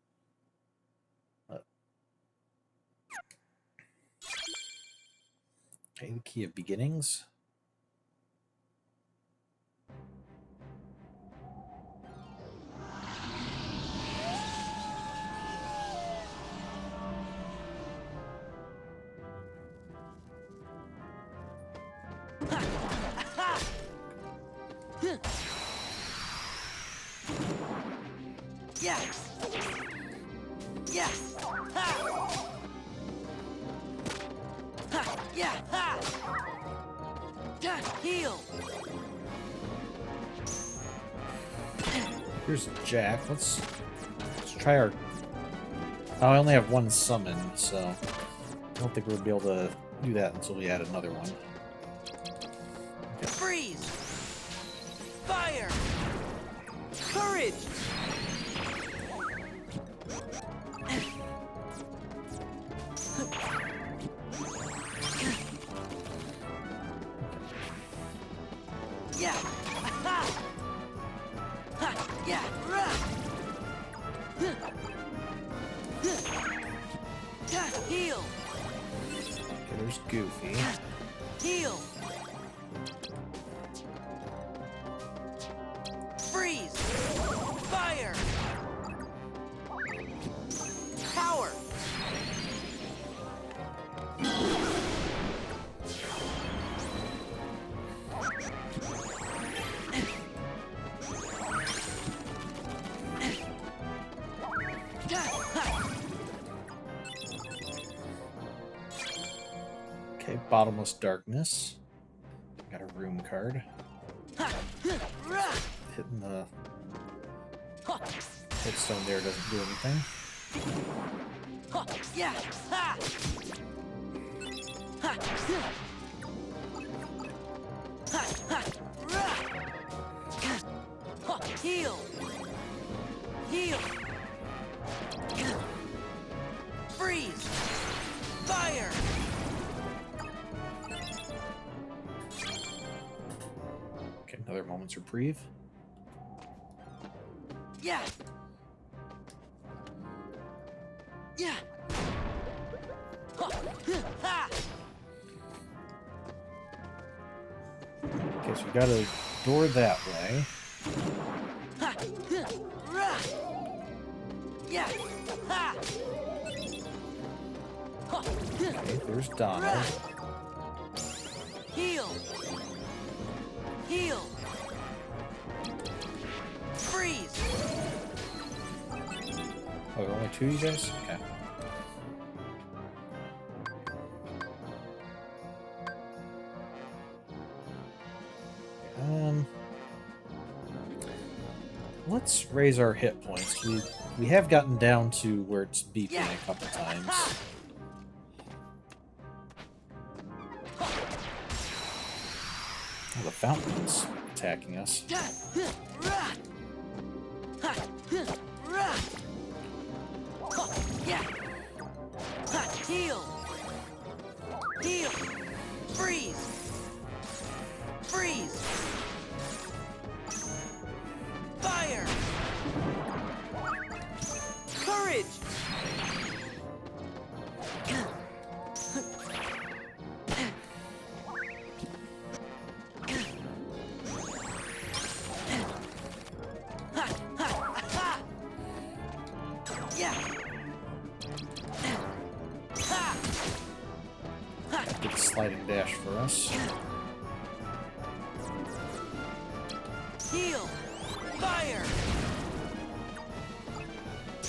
Speaker 1: Okay, the Key of Beginnings.
Speaker 2: Yes! Yes! Ha! Ha! Yeah! Ha! Heal!
Speaker 1: Here's Jack. Let's try our... Oh, I only have one summon, so I don't think we'll be able to do that until we add another one. Okay.
Speaker 2: Freeze! Fire! Courage! Yeah! Ha! Ha! Yeah! Heal!
Speaker 1: Okay, there's Goofy.
Speaker 2: Heal! Freeze! Fire! Power!
Speaker 1: Okay, Bottomless Darkness. Got a room card. Hitting the headstone there doesn't do anything.
Speaker 2: Yeah! Ha! Ha! Ha! Ha! Heal! Heal! Freeze! Fire!
Speaker 1: Okay, another moment's reprieve.
Speaker 2: Yeah! Yeah.
Speaker 1: Okay, so we got a door that way.
Speaker 2: Yeah.
Speaker 1: Okay, there's Donald.
Speaker 2: Heal. Heal. Freeze.
Speaker 1: Oh, there are only two of you guys? Okay. Let's raise our hit points. We have gotten down to where it's beeping a couple times. Oh, the fountain's attacking us.
Speaker 2: Heal. Heal. Freeze. Freeze. Fire. Courage.
Speaker 1: Get a sliding dash for us.
Speaker 2: Heal. Fire.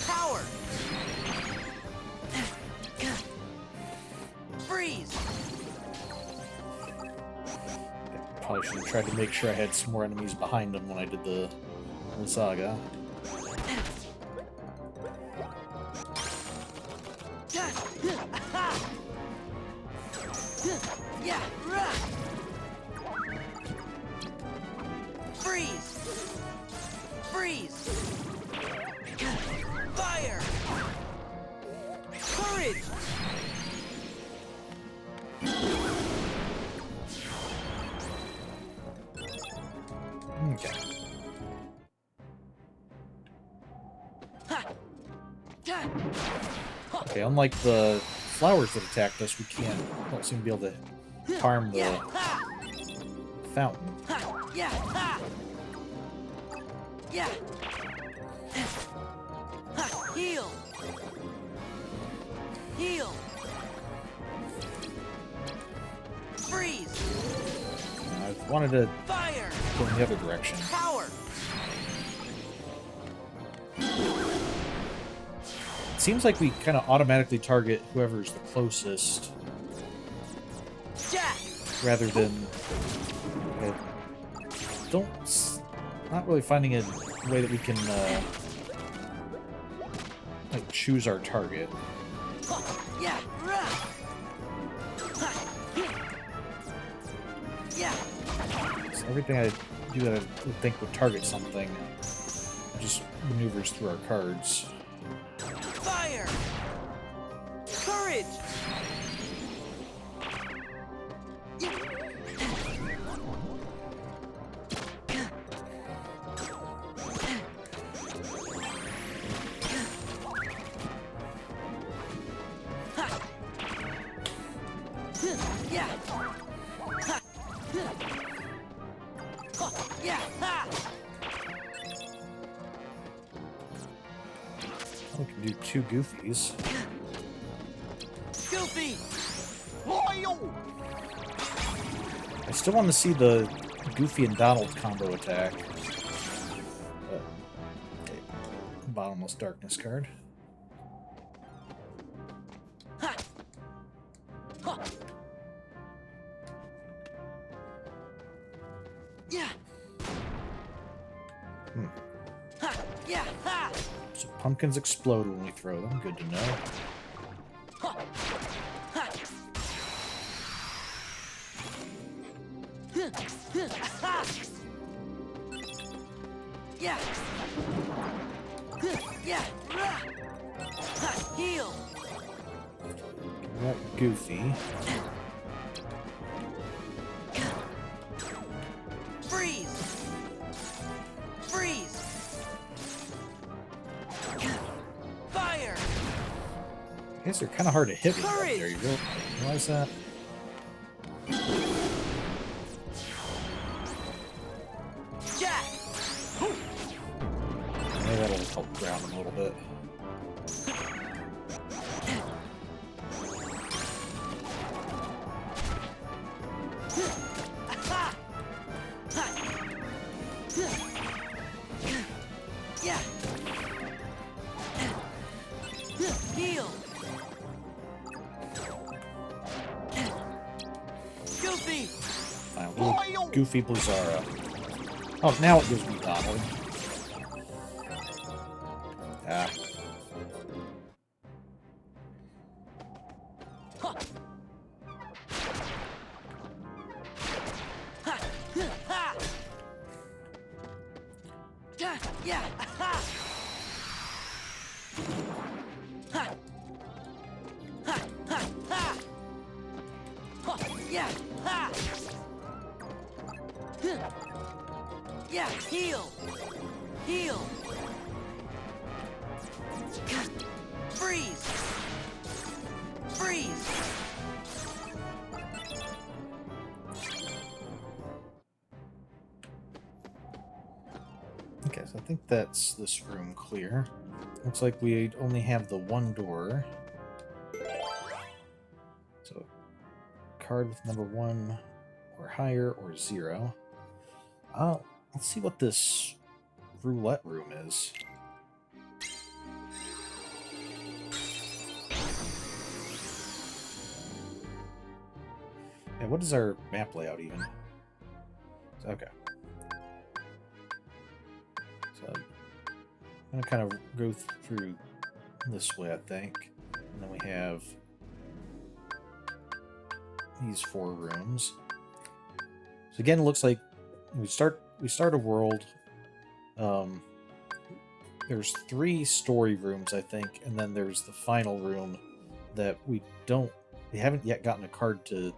Speaker 2: Power. Freeze.
Speaker 1: Probably should have tried to make sure I had some more enemies behind them when I did the saga.
Speaker 2: Freeze. Freeze. Fire. Courage.
Speaker 1: Okay. Okay, unlike the flowers that attacked us, we don't seem to be able to harm the fountain.
Speaker 2: Heal. Heal. Freeze.
Speaker 1: I wanted to
Speaker 2: Fire.
Speaker 1: go in the other direction.
Speaker 2: Power.
Speaker 1: It seems like we kind of automatically target whoever's the closest,
Speaker 2: Jack.
Speaker 1: rather than not really finding a way that we can like choose our target.
Speaker 2: Yeah.
Speaker 1: So everything I do that I would think would target something just maneuvers through our cards.
Speaker 2: Fire. Courage.
Speaker 1: We can do two Goofies.
Speaker 2: Goofy.
Speaker 1: I still want to see the Goofy and Donald combo attack. Okay. Bottomless Darkness card.
Speaker 2: Yeah. Yeah.
Speaker 1: So pumpkins explode when we throw them. Good to know.
Speaker 2: Yeah. Yeah. Heal.
Speaker 1: That Goofy.
Speaker 2: Freeze. Freeze. Fire.
Speaker 1: I guess they're kind of hard to hit with up there. You realize that?
Speaker 2: Jack!
Speaker 1: Maybe that'll help ground them a little bit.
Speaker 2: Yeah. Heal. Goofy.
Speaker 1: Little goofy Blizzara. Oh, now it gives me Donald. Ah.
Speaker 2: Yeah. Yeah. Yeah. Heal. Heal. Freeze. Freeze.
Speaker 1: Okay, so I think that's this room clear. Looks like we only have the one door. So, card with number 1 or higher or 0. Let's see what this roulette room is. Yeah, what is our map layout even? Okay. So I'm gonna kind of go through this way, I think. And then we have these 4 rooms. So again, it looks like we start a world. There's 3 story rooms, I think, and then there's the final room that we haven't yet gotten a card to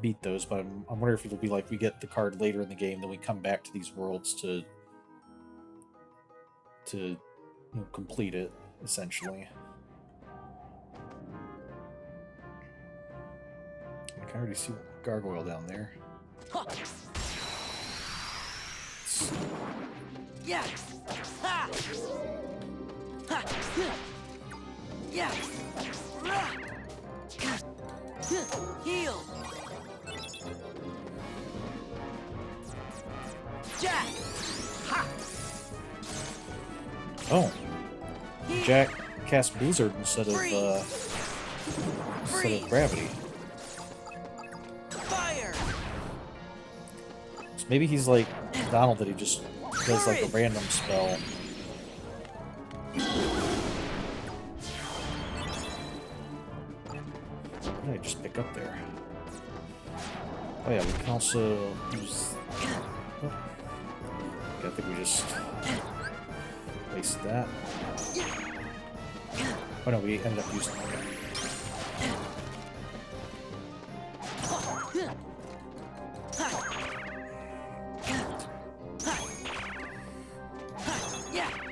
Speaker 1: beat those, but I'm wondering if it'll be like we get the card later in the game, then we come back to these worlds to complete it, essentially. I can already see a gargoyle down there.
Speaker 2: Yeah. Ha. Ha. Yeah. Heal. Jack. Ha.
Speaker 1: Oh, Jack cast Blizzard instead of gravity.
Speaker 2: Fire.
Speaker 1: So maybe he's like Donald, that he just does like a random spell. What did I just pick up there? Oh yeah, we can also use... Oh. Okay, I think we just wasted that. Oh no, we ended up using it. Okay.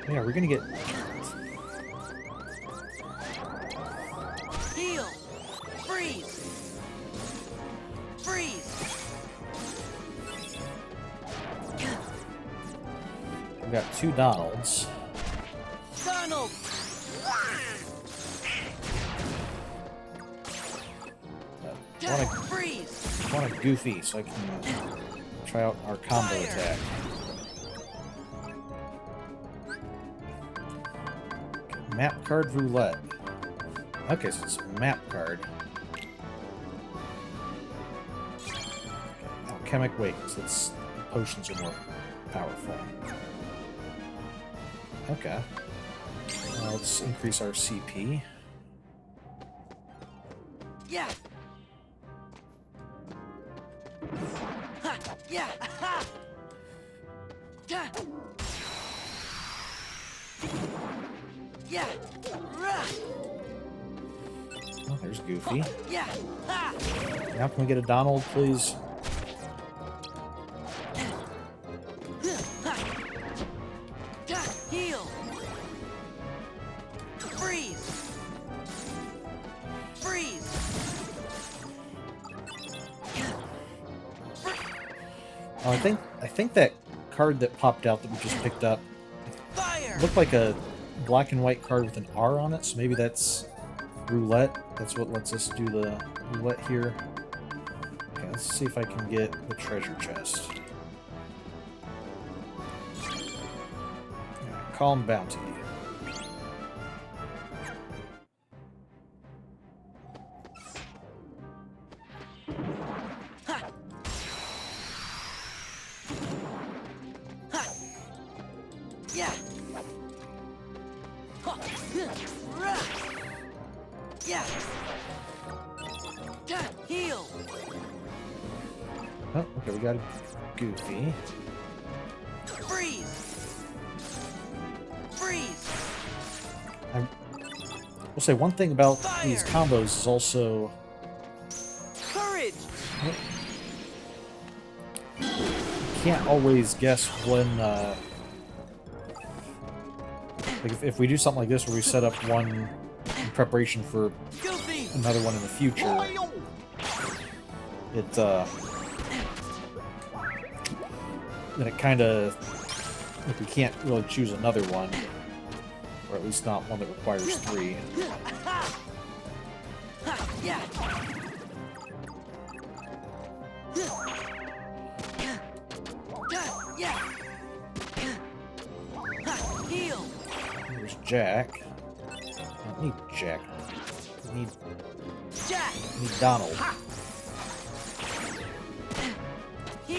Speaker 1: Yeah, we're gonna get...
Speaker 2: Heal. Freeze. Freeze.
Speaker 1: We've got 2 Donalds.
Speaker 2: Donald. Freeze.
Speaker 1: I want a Goofy so I can try out our combo attack. Map card roulette. Okay, so it's a map card. Alchemic weight, so it's potions are more powerful. Okay. Let's increase our CP.
Speaker 2: Yeah. Ha. Yeah. Ha. Ja. Yeah.
Speaker 1: Oh, there's Goofy.
Speaker 2: Yeah. Ha.
Speaker 1: Now can we get a Donald, please?
Speaker 2: Heal. Freeze.
Speaker 1: Oh, I think that card that popped out that we just picked up
Speaker 2: Fire!
Speaker 1: looked like a black and white card with an R on it, so maybe that's roulette. That's what lets us do the roulette here. Okay, let's see if I can get the treasure chest. Calm bounty.
Speaker 2: Yeah. Yeah. Heal.
Speaker 1: Oh, okay, we got a Goofy.
Speaker 2: Freeze. Freeze.
Speaker 1: We'll say one thing about
Speaker 2: Fire!
Speaker 1: these combos is also
Speaker 2: Courage.
Speaker 1: you can't always guess when like if we do something like this where we set up one in preparation for
Speaker 2: Goofy.
Speaker 1: another one in the future, it then it kind of like we can't really choose another one, or at least not one that requires 3.
Speaker 2: Yeah. Yeah. Heal.
Speaker 1: There's Jack. I don't need Jack. I need
Speaker 2: Jack.
Speaker 1: Donald.
Speaker 2: He.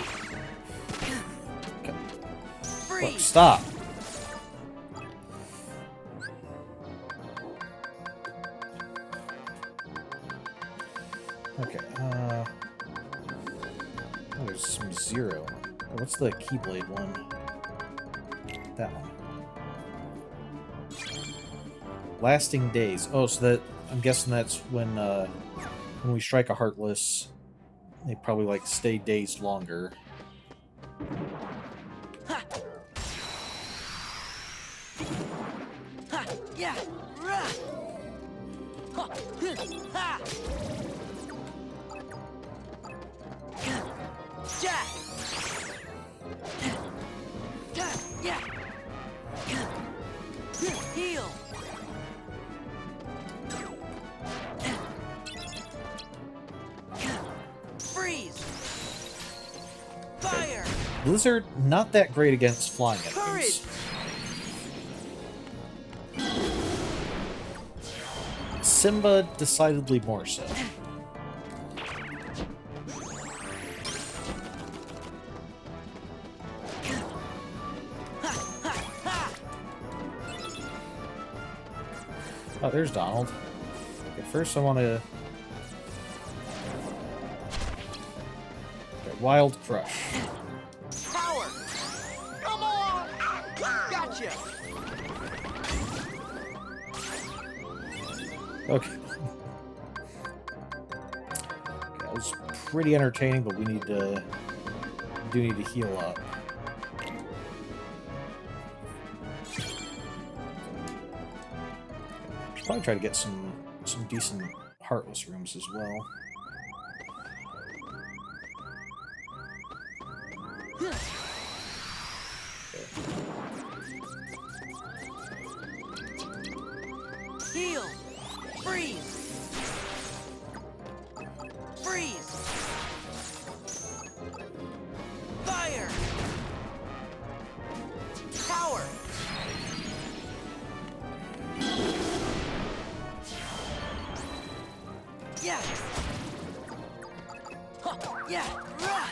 Speaker 1: Look,
Speaker 2: Freeze.
Speaker 1: stop. Okay, oh, there's some 0. Oh, what's the Keyblade one? That one. Lasting Days. Oh, so that, I'm guessing that's when we strike a Heartless, they probably, like, stay dazed longer.
Speaker 2: Ha. Ha. Yeah. Rah. Ha. Ha. Jack. Yeah. Heal. Freeze. Fire.
Speaker 1: Blizzard, not that great against flying
Speaker 2: Courage.
Speaker 1: enemies. Simba, decidedly more so. Oh, there's Donald. Okay, first I want to... Okay, Wild Crush.
Speaker 2: Power. Come on. Gotcha.
Speaker 1: Okay. That was pretty entertaining, but we need to... do need to heal up. Should probably try to get some decent Heartless rooms as well.
Speaker 2: Heal. Freeze. Freeze. Fire. Power. Yeah. Huh. Yeah. Rah.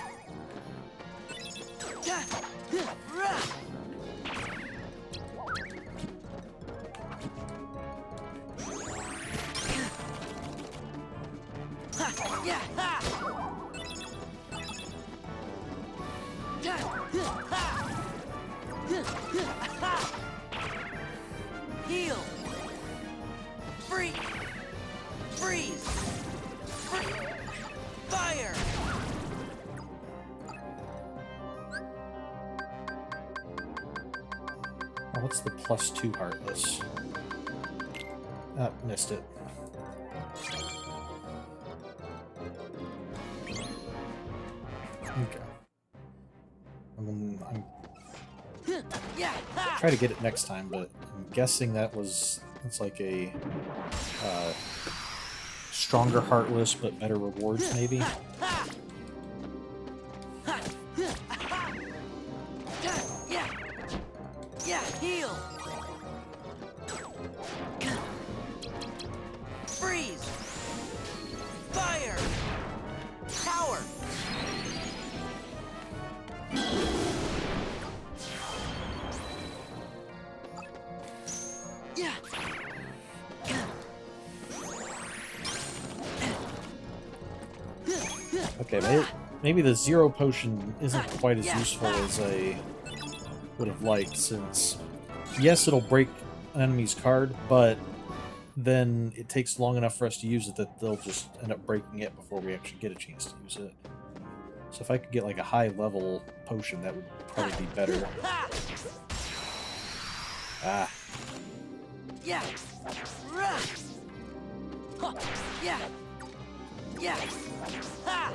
Speaker 2: Yeah. Rah. Ha. Yeah. Ha. Yeah. Ha. Ha. Heal. Free. Freeze. Fire.
Speaker 1: Oh, what's the +2 Heartless? Ah, missed it. Okay. Try to get it next time, but I'm guessing it's like a stronger Heartless, but better rewards, maybe?
Speaker 2: Heal! Freeze! Fire! Power!
Speaker 1: Okay, maybe the Zero Potion isn't quite as useful as I would have liked, since, yes, it'll break an enemy's card, but then it takes long enough for us to use it that they'll just end up breaking it before we actually get a chance to use it. So if I could get like a high-level potion, that would probably be better. Ah.
Speaker 2: Yeah. Yeah. Yeah. Ha.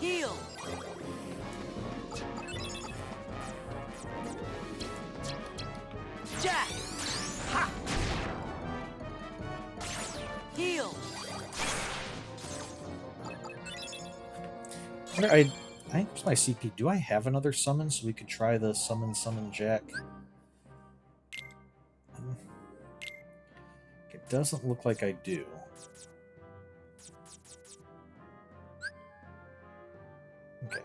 Speaker 2: Heal. Jack. Ha. Heal.
Speaker 1: I think it's my CP. Do I have another summon so we could try the summon Jack? It doesn't look like I do. Okay,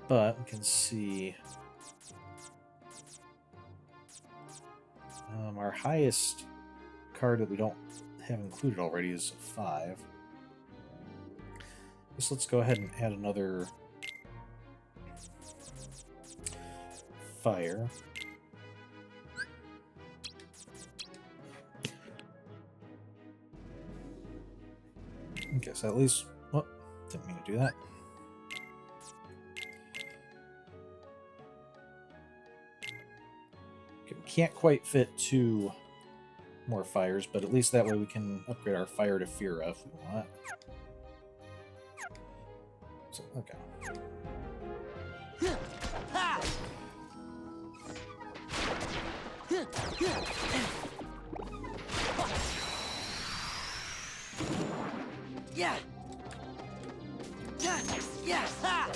Speaker 1: but we can see our highest card that we don't have included already is a 5. So let's go ahead and add another fire. Okay, so at least... Well, didn't mean to do that. Okay, we can't quite fit 2 more fires, but at least that way we can upgrade our fire to Fira if we want. So, okay.
Speaker 2: Yeah. Yeah. Ha.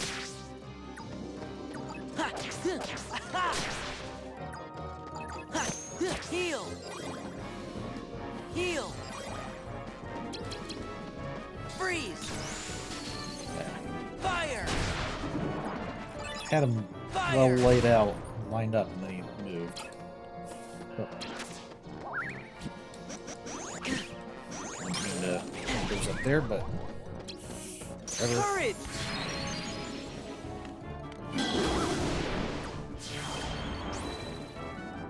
Speaker 2: Ha. Heal. Heal. Freeze. Fire.
Speaker 1: Had him well laid out, lined up, and then he moved. Oh. And goes up there, but whatever.
Speaker 2: Courage.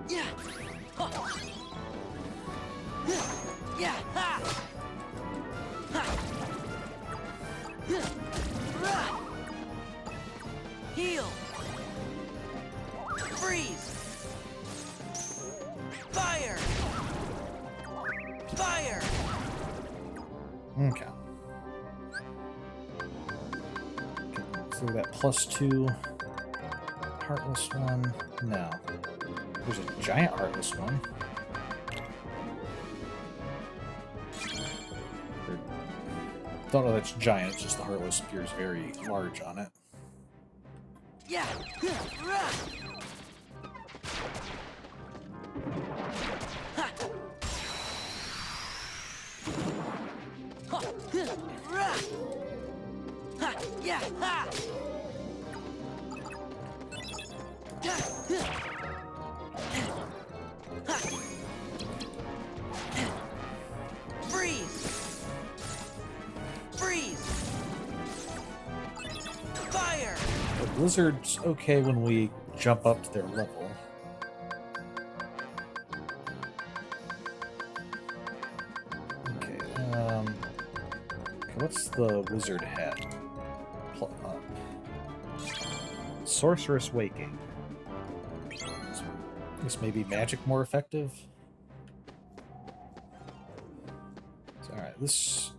Speaker 2: Yeah. Yeah. Ha. Heal. Freeze. Fire. Fire.
Speaker 1: Okay. So that +2 Heartless one. No. There's a giant Heartless one. Don't know that's giant, it's just the Heartless appears very large on it.
Speaker 2: Yeah. Yeah. Freeze. Freeze. Fire.
Speaker 1: The Blizzard's okay when we jump up to their level. Okay, what's the wizard hat? Sorceress Waking. This may be magic more effective. So, alright, this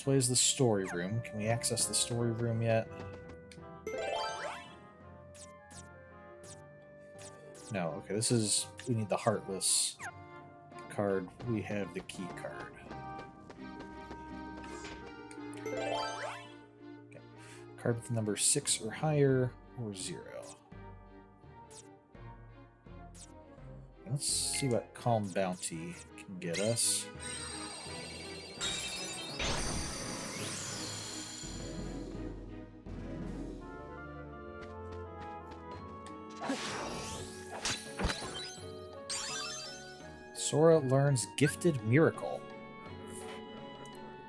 Speaker 1: way is the story room. Can we access the story room yet? No, okay, this is... We need the Heartless card. We have the key card. Okay. Card with number 6 or higher, or 0. Let's see what Calm Bounty can get us. Sora learns Gifted Miracle.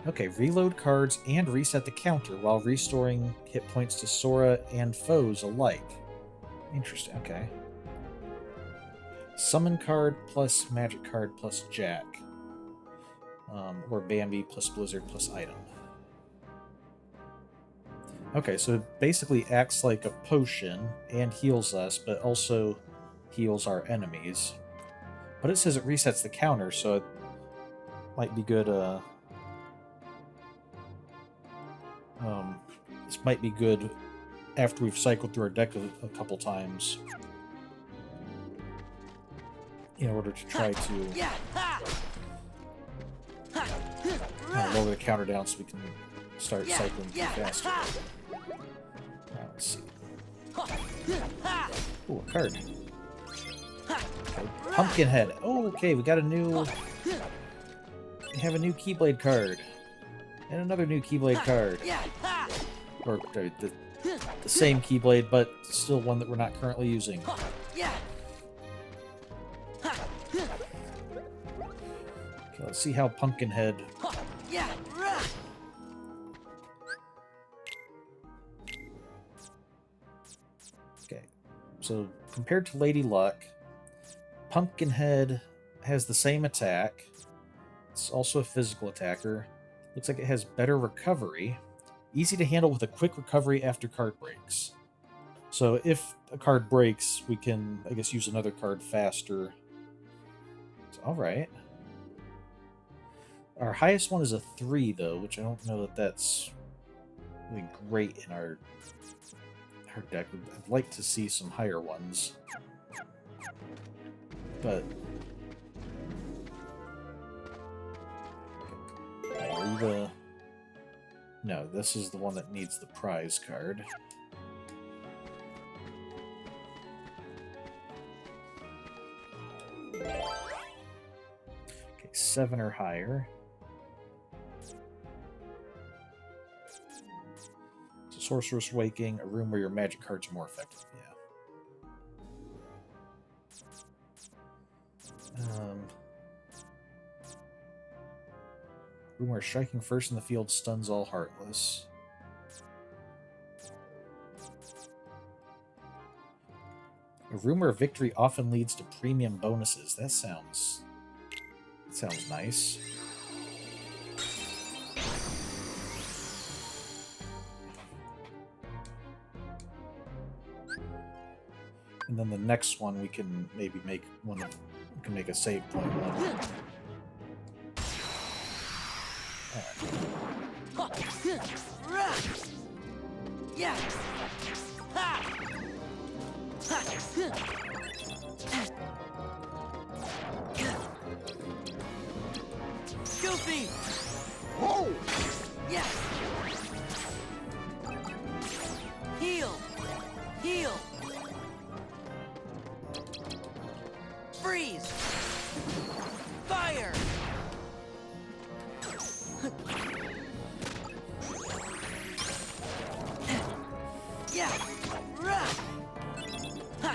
Speaker 1: Okay, reload cards and reset the counter while restoring hit points to Sora and foes alike. Interesting, okay. Summon card plus magic card plus Jack. Or Bambi plus Blizzard plus item. Okay, so it basically acts like a potion and heals us, but also heals our enemies. But it says it resets the counter, so it might be good, this might be good after we've cycled through our deck a couple times. In order to try to lower the counter down so we can start cycling through faster. Let's see. Ooh, a card. Okay. Pumpkinhead. Oh, okay, we got a new... We have a new Keyblade card. And another new Keyblade card. Or the same Keyblade, but still one that we're not currently using. Okay, let's see how Pumpkinhead... Okay, so compared to Lady Luck, Pumpkinhead has the same attack. It's also a physical attacker. Looks like it has better recovery. Easy to handle with a quick recovery after card breaks. So if a card breaks, we can, I guess, use another card faster. So, alright. Our highest one is a 3, though, which I don't know that that's really great in our deck. I'd like to see some higher ones. But... Are you the... No, this is the one that needs the prize card. Okay, 7 or higher. So Sorceress Waking, a room where your magic cards are more effective. Yeah. Room where striking first in the field stuns all Heartless. A room where victory often leads to premium bonuses. That sounds nice. And then the next one we can maybe make one of... We can make a save point one.
Speaker 2: Goofy! Whoa! Yes! Heal! Heal! Freeze! Fire! Yeah! Run! Ha!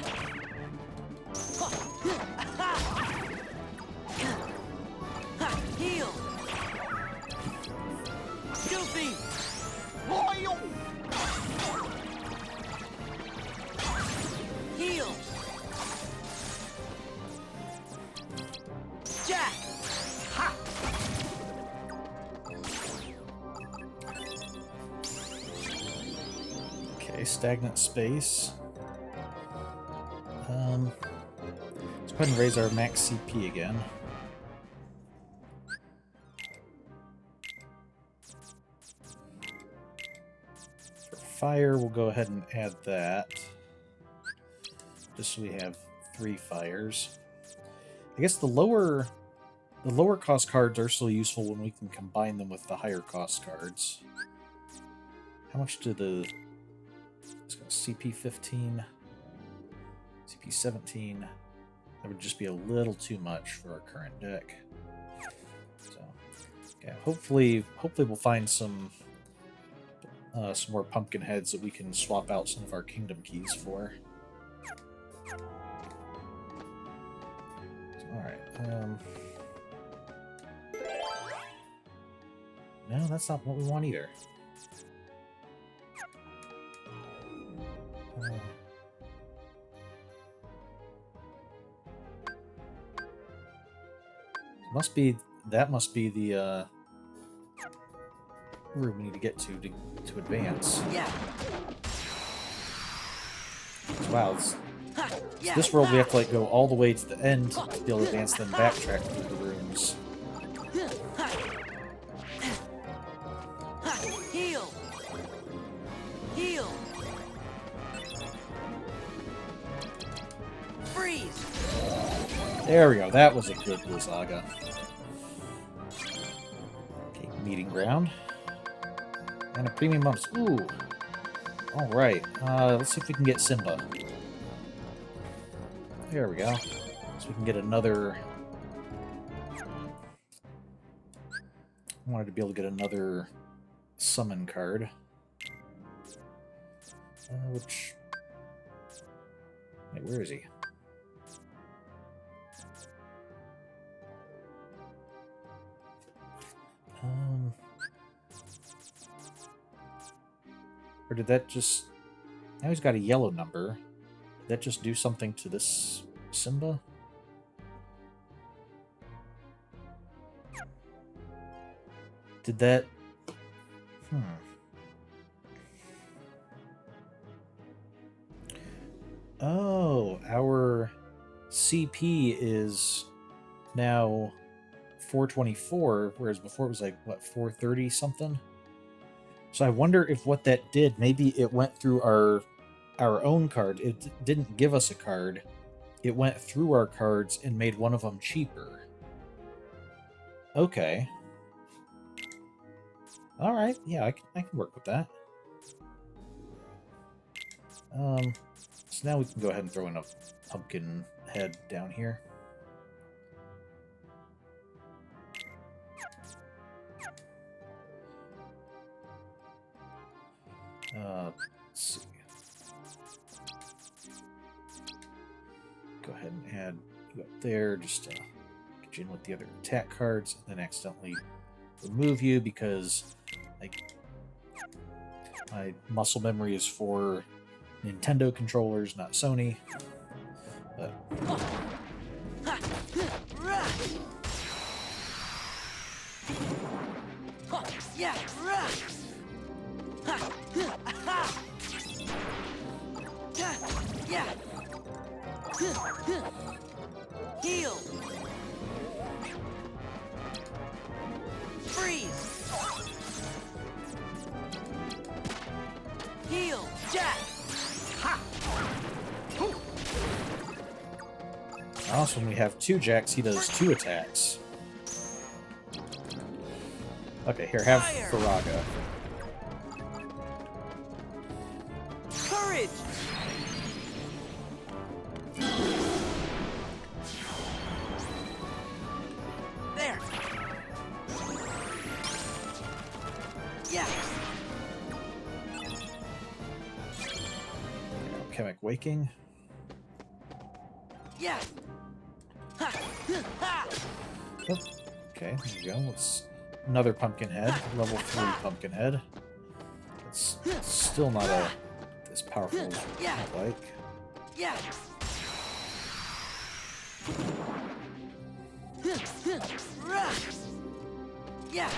Speaker 2: Ha! Heal! Goofy! Royal! Heal! Jack! Ha!
Speaker 1: Okay, stagnant space. Let's go ahead and raise our max CP again. For fire, we'll go ahead and add that. Just so we have 3 fires. I guess the lower cost cards are still useful when we can combine them with the higher cost cards. How much do the... Let's go CP 15, CP 17. That would just be a little too much for our current deck. So, yeah, hopefully we'll find some more pumpkin heads that we can swap out some of our kingdom keys for. Alright, no, that's not what we want either. That must be the room we need to get to advance.
Speaker 2: Yeah.
Speaker 1: Wow, this world we have to like go all the way to the end to be able to advance, then backtrack through the rooms.
Speaker 2: Heal. Heal. Freeze.
Speaker 1: There we go. That was a good Blizzaga. Okay, meeting ground. And a premium bumps. Ooh. Alright. Let's see if we can get Simba. There we go. So we can get another... I wanted to be able to get another summon card. Which... Wait, where is he? Or did that just... Now he's got a yellow number. Did that just do something to this Simba? Did that... Oh, our CP is now 424, whereas before it was like, what, 430 something? So I wonder if what that did, maybe it went through our own card. It didn't give us a card. It went through our cards and made one of them cheaper. Okay. All right. Yeah, I can work with that. So now we can go ahead and throw in a pumpkin head down here. Let's see. Go ahead and add you up there just to get you in with the other attack cards, and then accidentally remove you because like my muscle memory is for Nintendo controllers, not Sony. But
Speaker 2: yeah. Yeah. Heal. Freeze. Heal. Jack.
Speaker 1: also, when we have 2 jacks, he does 2 attacks. Okay, here, have Faraga.
Speaker 2: Courage. There. Yeah.
Speaker 1: Alchemic Waking.
Speaker 2: Yeah. Ha. Ha.
Speaker 1: Oh, okay, there you go. Let's another pumpkin head, level 3 pumpkin head. It's still not as powerful as I'd like.
Speaker 2: Yeah. Yeah.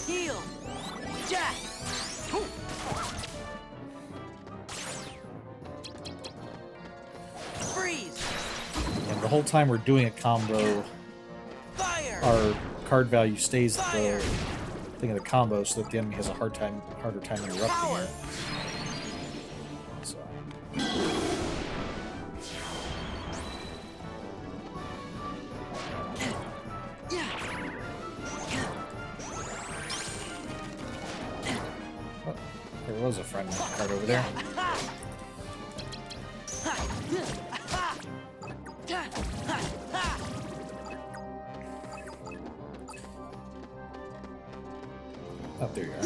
Speaker 2: Heal. Jack. Freeze.
Speaker 1: And the whole time we're doing a combo, our card value stays at the thing of the combo, so that the enemy has a harder time interrupting it. So. Oh, there was a friend card over there. Oh, there you are.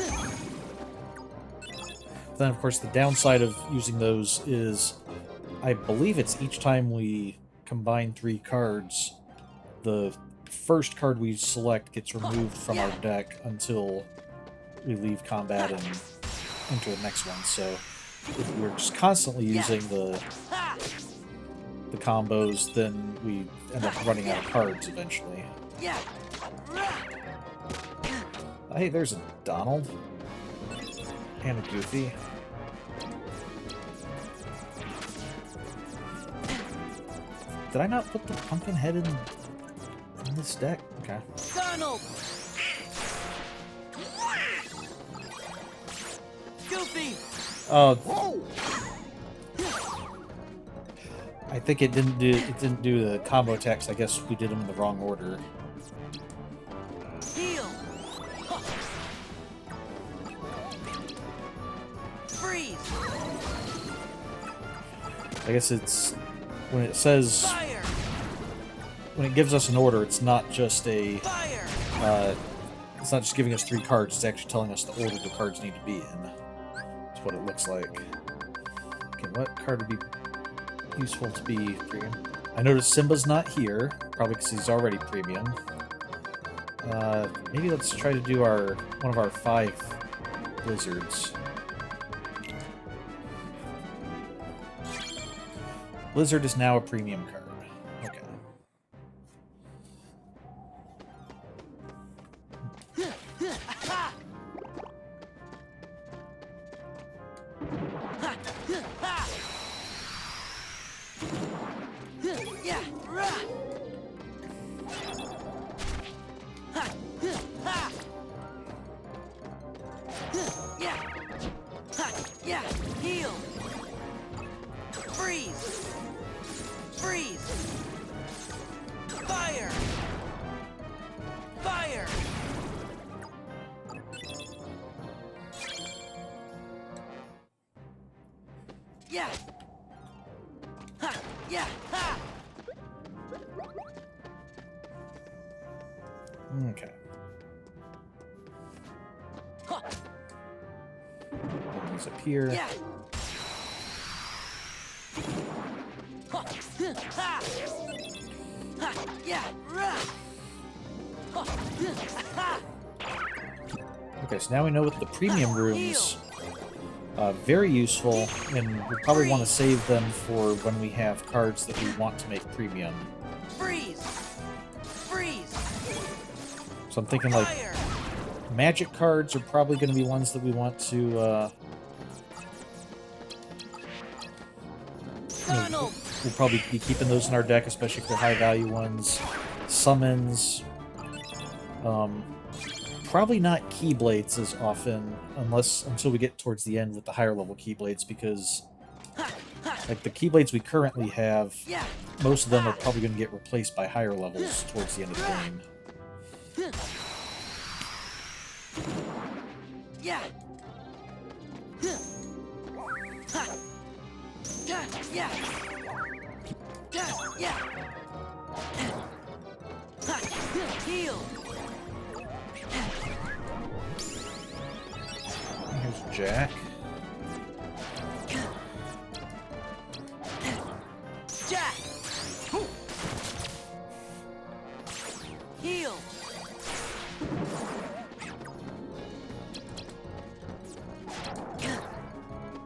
Speaker 1: Then, of course, the downside of using those is, I believe it's each time we combine 3 cards, the first card we select gets removed from our deck until we leave combat and enter the next one. So if we're just constantly using the combos, then we end up running out of cards eventually. Hey, there's a Donald. And a Goofy. Did I not put the pumpkin head in this deck? Okay.
Speaker 2: Donald! Goofy!
Speaker 1: Oh. I think it didn't do the combo attacks. I guess we did them in the wrong order.
Speaker 2: Heal! Freeze!
Speaker 1: I guess it's when it says
Speaker 2: Fire!
Speaker 1: when it gives us an order, it's not just a
Speaker 2: Fire!
Speaker 1: it's not just giving us 3 cards. It's actually telling us the order the cards need to be in. That's what it looks like. Okay, what card would be useful to be premium? I noticed Simba's not here, probably because he's already premium. Maybe let's try to do one of our 5 Blizzards. Blizzard is now a premium card. Okay.
Speaker 2: Heal! Freeze! Freeze! Fire! Fire! Yeah! Ha! Yeah! Ha!
Speaker 1: Okay. These up here.
Speaker 2: Yeah! Ha! Ha! Ha! Yeah! Rah! Ha! Ha!
Speaker 1: Okay, so now we know what the premium rooms. Very useful, and we probably want to save them for when we have cards that we want to make premium.
Speaker 2: Freeze! Freeze!
Speaker 1: So I'm thinking like
Speaker 2: Fire!
Speaker 1: magic cards are probably going to be ones that we want to.
Speaker 2: Donald!
Speaker 1: We'll probably be keeping those in our deck, especially if they're high value ones. Summons. Probably not Keyblades as often, until we get towards the end with the higher level Keyblades, because like the Keyblades we currently have,
Speaker 2: Yeah!
Speaker 1: most of them are probably going to get replaced by higher levels towards the end of the game.
Speaker 2: Yeah! Ha! Yeah! Yeah! Heal!
Speaker 1: Here's Jack.
Speaker 2: Jack! Heal!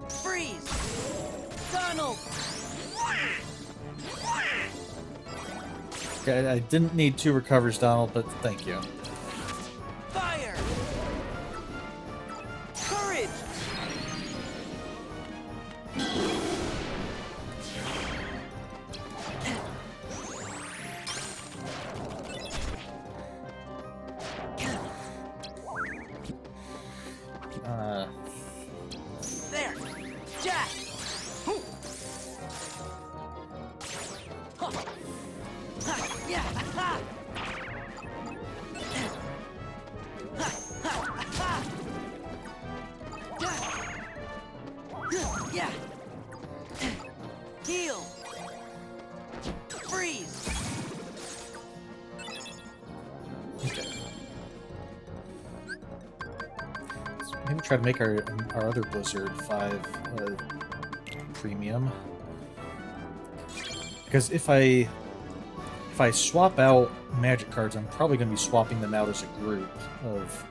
Speaker 2: Freeze! Donald!
Speaker 1: Okay, I didn't need 2 recovers, Donald, but thank you.
Speaker 2: Fire! Courage! There! Jack! Yeah! Yeah! Heal! Freeze!
Speaker 1: Okay. So maybe try to make our other Blizzard 5 premium. Because if I swap out magic cards, I'm probably going to be swapping them out as a group of,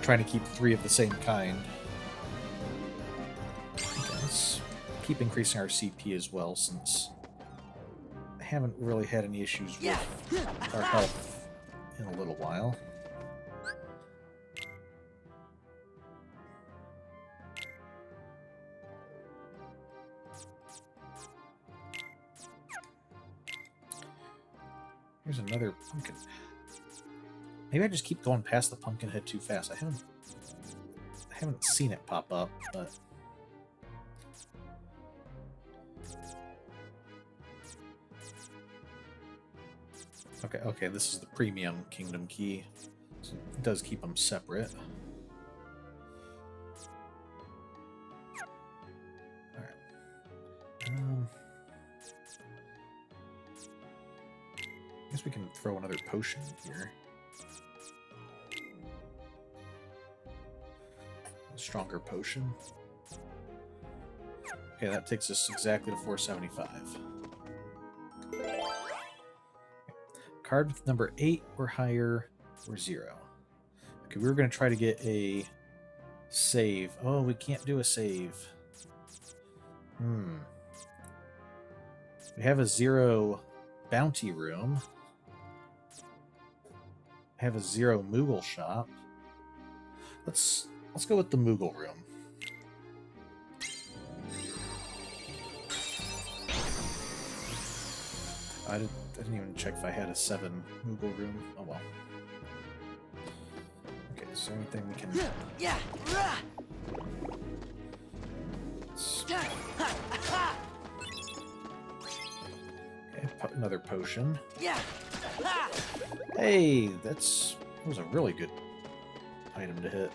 Speaker 1: trying to keep 3 of the same kind. Okay, let's keep increasing our CP as well, since I haven't really had any issues with our health in a little while. Here's another pumpkin. Maybe I just keep going past the pumpkin head too fast. I haven't seen it pop up, but okay, this is the premium kingdom key. So it does keep them separate. Alright. I guess we can throw another potion here. A stronger potion. Okay, that takes us exactly to 475. Card with number 8 or higher or 0. Okay, we were going to try to get a save. Oh, we can't do a save. We have a 0 bounty room. Have a 0 Moogle shop. Let's go with the Moogle room. I didn't even check if I had a 7 Moogle room. Oh well. Okay, is there anything we can...
Speaker 2: Yeah!
Speaker 1: Okay, another potion.
Speaker 2: Yeah!
Speaker 1: Hey, that was a really good item to hit.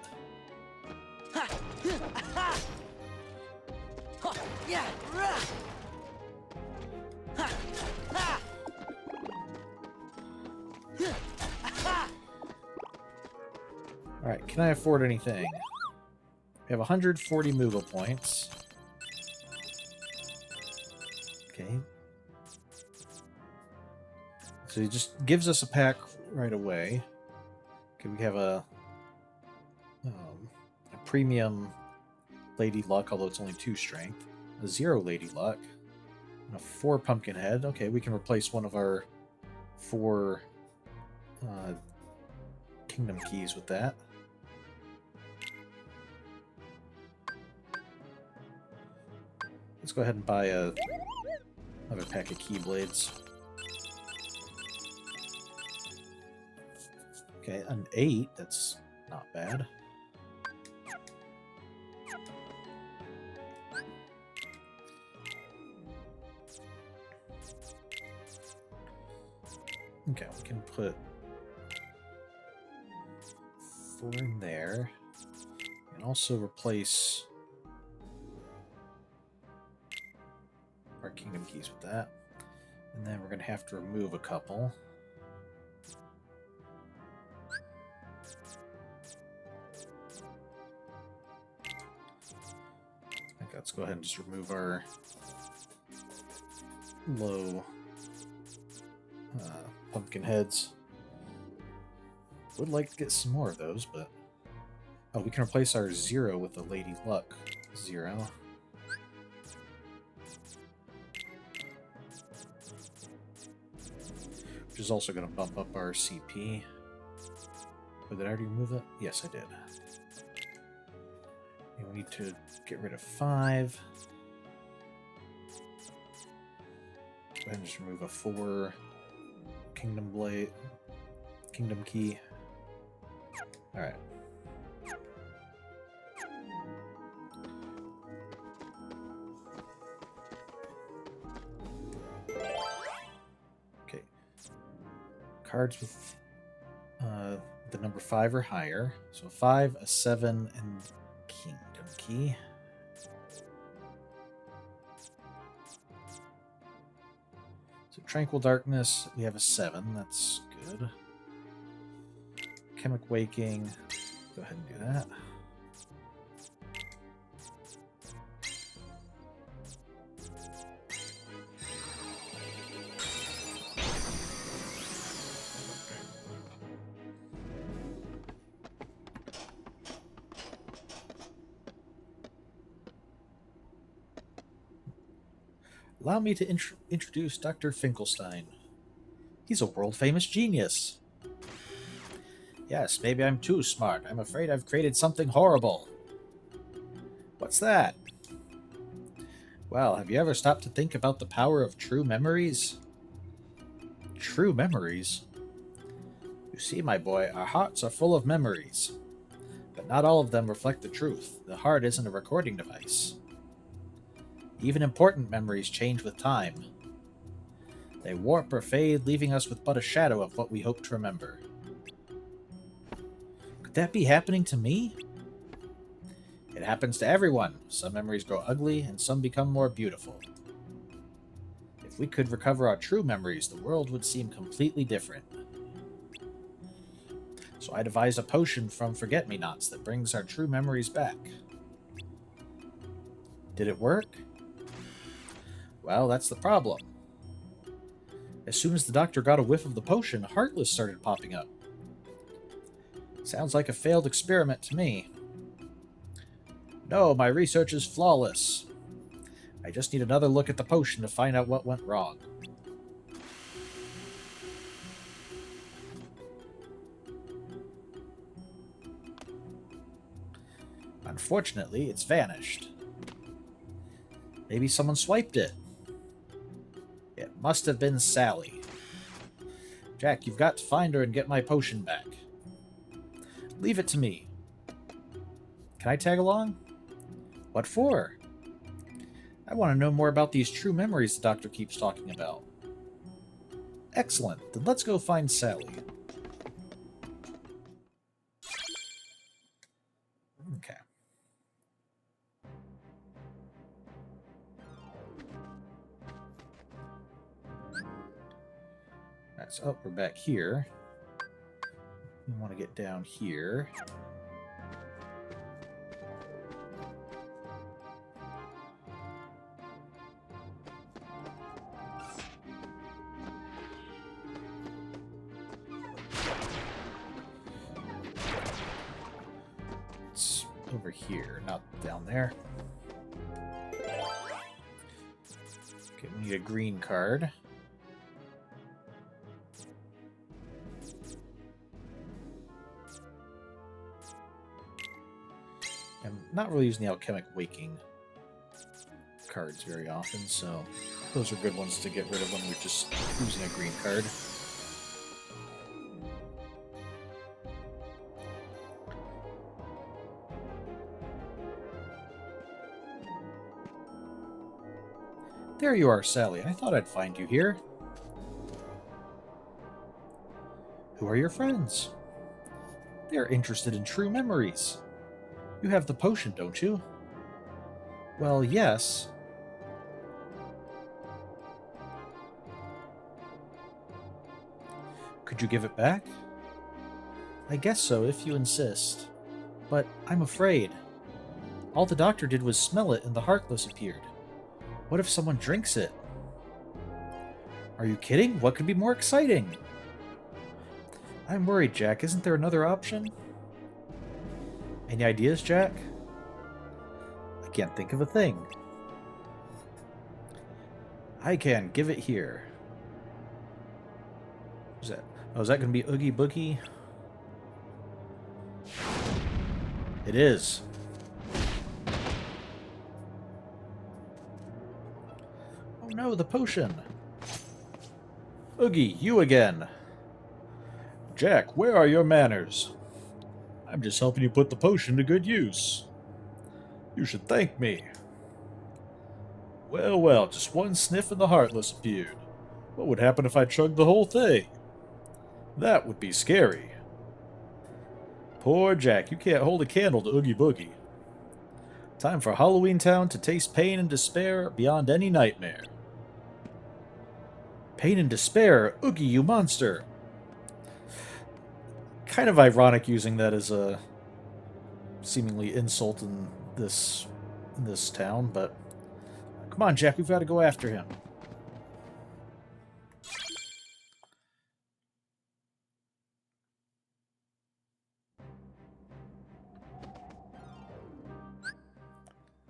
Speaker 2: Yeah!
Speaker 1: Alright, can I afford anything? We have 140 Moogle points. Okay. So he just gives us a pack right away. Okay, we have a premium Lady Luck, although it's only 2 strength. A 0 Lady Luck. And a 4 Pumpkin Head. Okay, we can replace one of our 4 Kingdom Keys with that. Let's go ahead and buy another pack of Keyblades. Okay, an 8. That's not bad. Okay, we can put 4 in there. And also replace our Kingdom Keys with that. And then we're going to have to remove a couple. I think let's go ahead and just remove our low pumpkin heads. Would like to get some more of those, but... Oh, we can replace our 0 with a Lady Luck 0. Which is also going to bump up our CP. Oh, did I already remove it? Yes, I did. And we need to get rid of 5. Go ahead and just remove a 4 Kingdom Blade, Kingdom Key. Alright. cards with the number 5 or higher. So 5, a 7, and Kingdom Key. So Tranquil Darkness, we have a 7. That's good. Chemic Waking. Go ahead and do that. Allow me to introduce Dr. Finkelstein. He's a world-famous genius. Yes, maybe I'm too smart. I'm afraid I've created something horrible. What's that? Well, have you ever stopped to think about the power of true memories? True memories? You see, my boy, our hearts are full of memories. But not all of them reflect the truth. The heart isn't a recording device. Even important memories change with time. They warp or fade, leaving us with but a shadow of what we hope to remember. Could that be happening to me? It happens to everyone. Some memories grow ugly, and some become more beautiful. If we could recover our true memories, the world would seem completely different. So I devised a potion from Forget-Me-Nots that brings our true memories back. Did it work? Well, that's the problem. As soon as the doctor got a whiff of the potion, Heartless started popping up. Sounds like a failed experiment to me. No, my research is flawless. I just need another look at the potion to find out what went wrong. Unfortunately, it's vanished. Maybe someone swiped it. It must have been Sally. Jack, you've got to find her and get my potion back. Leave it to me. Can I tag along? What for? I want to know more about these true memories the doctor keeps talking about. Excellent. Then let's go find Sally. Okay. That's up. We're back here. We want to get down here. It's over here, not down there. Okay, we need a green card. I'm not really using the Alchemic Waking cards very often, so those are good ones to get rid of when we're just using a green card. There you are, Sally. I thought I'd find you here. Who are your friends? They're interested in true memories. You have the potion, don't you? Well, yes. Could you give it back? I guess so, if you insist. But I'm afraid. All the doctor did was smell it and the Heartless appeared. What if someone drinks it? Are you kidding? What could be more exciting? I'm worried, Jack. Isn't there another option? Any ideas, Jack? I can't think of a thing. I can. Give it here. Who's that? Oh, is that going to be Oogie Boogie? It is. Oh no, the potion. Oogie, you again. Jack, where are your manners? I'm just helping you put the potion to good use. You should thank me. Well, well, just one sniff and the Heartless appeared. What would happen if I chugged the whole thing? That would be scary. Poor Jack, you can't hold a candle to Oogie Boogie. Time for Halloween Town to taste pain and despair beyond any nightmare. Pain and despair? Oogie, you monster! Kind of ironic using that as a seemingly insult in this town, but come on, Jack, we've got to go after him.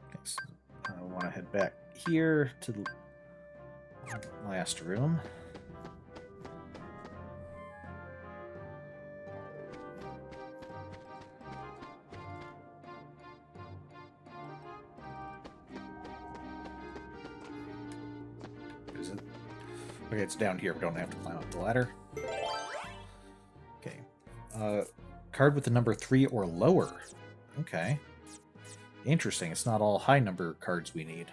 Speaker 1: Okay, so I want to head back here to the last room. Is it? Okay, it's down here. We don't have to climb up the ladder. Okay. Card with the number 3 or lower. Okay. Interesting. It's not all high number cards we need.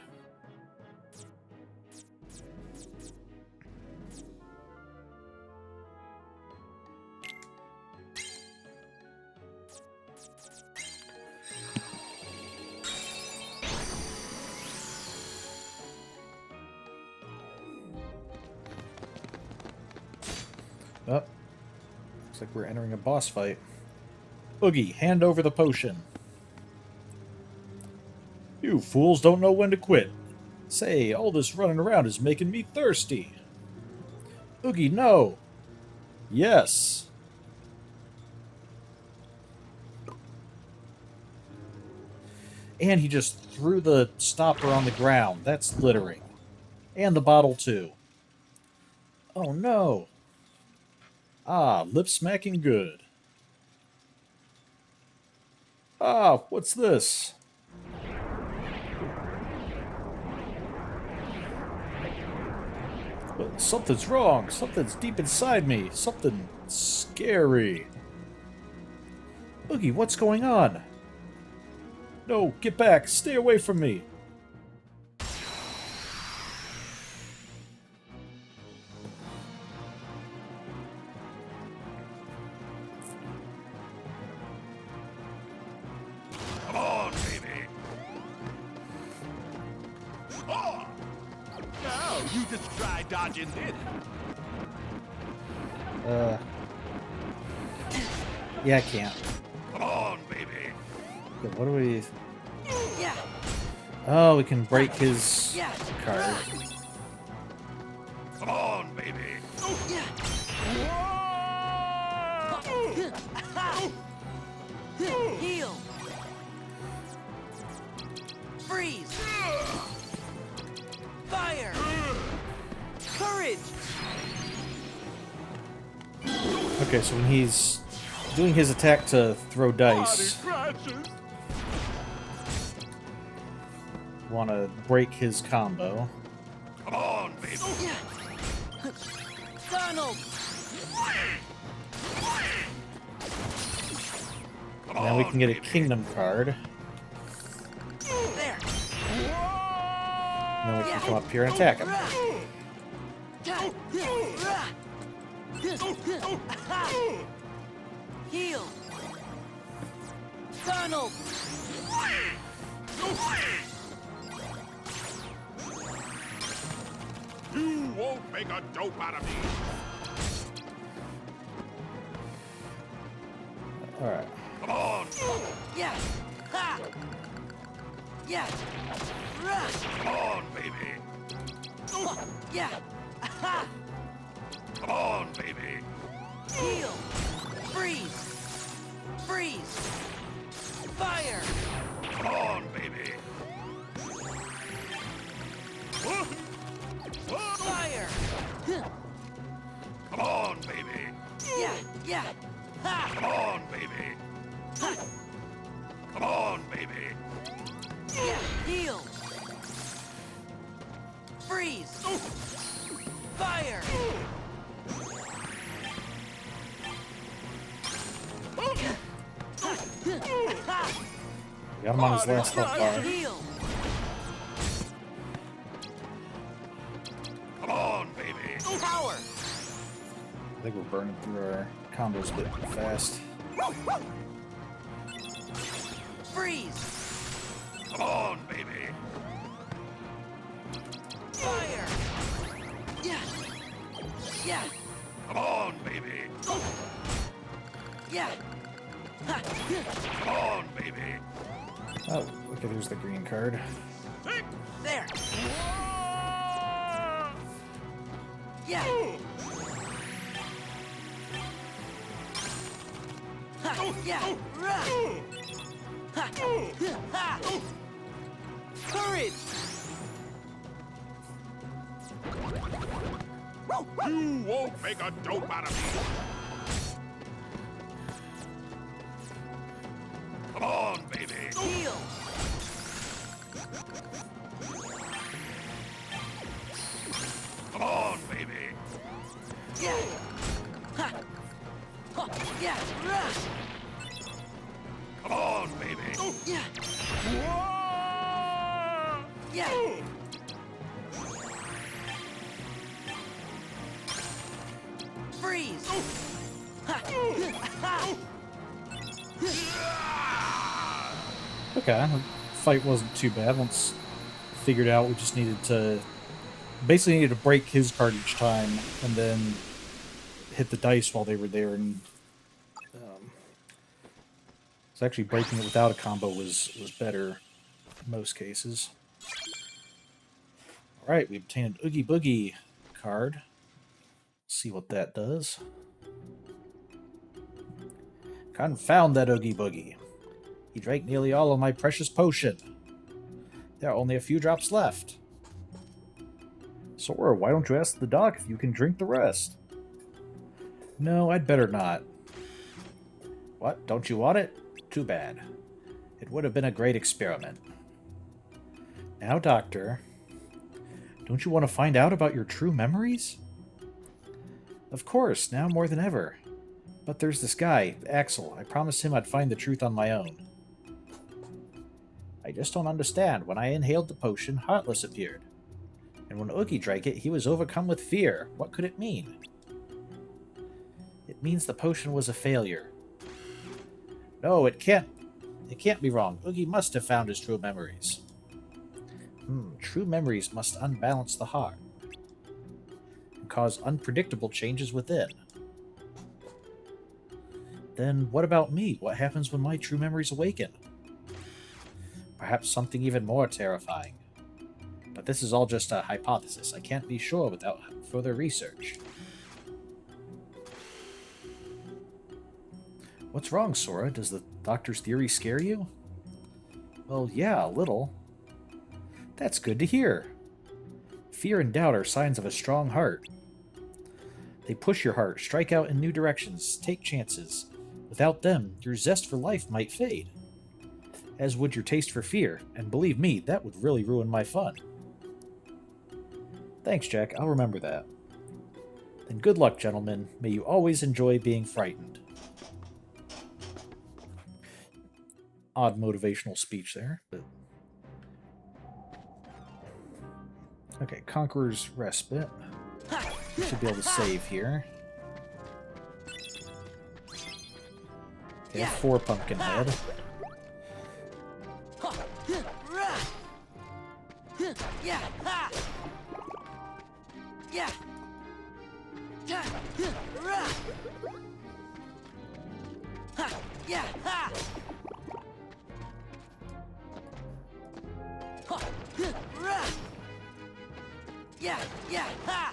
Speaker 1: Oh, looks like we're entering a boss fight. Oogie, hand over the potion. You fools don't know when to quit. Say, all this running around is making me thirsty. Oogie, no. Yes. And he just threw the stopper on the ground. That's littering. And the bottle, too. Oh, no. Ah, lip smacking good. Ah, what's this? Something's wrong. Something's deep inside me. Something scary. Oogie, what's going on? No, get back. Stay away from me.
Speaker 6: Dodging it.
Speaker 1: Yeah, I can't.
Speaker 6: Come on, baby.
Speaker 1: Okay, what do we...
Speaker 2: Yeah.
Speaker 1: Oh, we can break his
Speaker 2: Yeah.
Speaker 1: card.
Speaker 6: Come on, baby.
Speaker 2: Yeah. Heal. Freeze. Fire. Courage.
Speaker 1: Okay, so when he's doing his attack to throw dice, want to break his combo.
Speaker 6: Come on, baby.
Speaker 2: Yeah. Donald.
Speaker 1: Now we can get a kingdom card.
Speaker 2: There.
Speaker 1: And then we can come up here and attack him.
Speaker 2: Heal. Donald.
Speaker 6: You won't make a dope out of me.
Speaker 1: Alright.
Speaker 6: Come on.
Speaker 2: Yeah. Ha. Yeah.
Speaker 6: Come on, baby.
Speaker 2: Yeah. Ha.
Speaker 6: Come on, baby.
Speaker 2: Heal. Freeze. Freeze. Fire.
Speaker 6: Come on, baby.
Speaker 2: Fire.
Speaker 6: Come on, baby.
Speaker 2: Yeah. Yeah. Ha.
Speaker 6: Come on, baby.
Speaker 2: Ha.
Speaker 6: Come on, baby.
Speaker 2: Yeah. Heal. Freeze. Fire.
Speaker 1: Got him on his last health bar.
Speaker 2: Heal.
Speaker 6: Come on, baby.
Speaker 2: Power.
Speaker 1: I think we're burning through our combos a bit fast.
Speaker 2: Freeze!
Speaker 6: Come on, baby.
Speaker 2: Fire! Yeah! Yeah!
Speaker 6: Come on, baby.
Speaker 2: Yeah! Ha!
Speaker 6: Come on, baby.
Speaker 1: Oh, okay, there's the green card.
Speaker 2: There! Yeah! Ha! Yeah! Rah! Ha! Ha! Courage!
Speaker 6: You won't make a dope out of me. Come on, baby.
Speaker 2: Heal!
Speaker 6: Come on, baby.
Speaker 2: Yeah! Ha! Ha! Yeah! Rah!
Speaker 6: Come on, baby.
Speaker 2: Yeah! Yeah! Freeze! Ha! Ha!
Speaker 1: Okay, the fight wasn't too bad. Once figured out, we just needed to break his card each time, and then hit the dice while they were there. And so actually breaking it without a combo was better in most cases. All right, we obtained an Oogie Boogie card. See what that does. Confound that Oogie Boogie. He drank nearly all of my precious potion. There are only a few drops left. Sora, why don't you ask the doc if you can drink the rest? No, I'd better not. What? Don't you want it? Too bad. It would have been a great experiment. Now, Doctor, don't you want to find out about your true memories? Of course, now more than ever. But there's this guy, Axel. I promised him I'd find the truth on my own. I just don't understand. When I inhaled the potion, Heartless appeared. And when Oogie drank it, he was overcome with fear. What could it mean? It means the potion was a failure. No, it can't. It can't be wrong. Oogie must have found his true memories. True memories must unbalance the heart and cause unpredictable changes within. Then what about me? What happens when my true memories awaken? Perhaps something even more terrifying. But this is all just a hypothesis. I can't be sure without further research. What's wrong, Sora? Does the doctor's theory scare you? Well, yeah, a little. That's good to hear. Fear and doubt are signs of a strong heart. They push your heart, strike out in new directions, take chances. Without them, your zest for life might fade. As would your taste for fear, and believe me, that would really ruin my fun. Thanks, Jack. I'll remember that. Then good luck, gentlemen. May you always enjoy being frightened. Odd motivational speech there, but... Okay, Conqueror's Respite. We should be able to save here. Okay, 4 Pumpkinhead.
Speaker 2: Yeah! Ha! Yeah! Yeah! Ha! Yeah! Ha! Yeah! Yeah! Ha!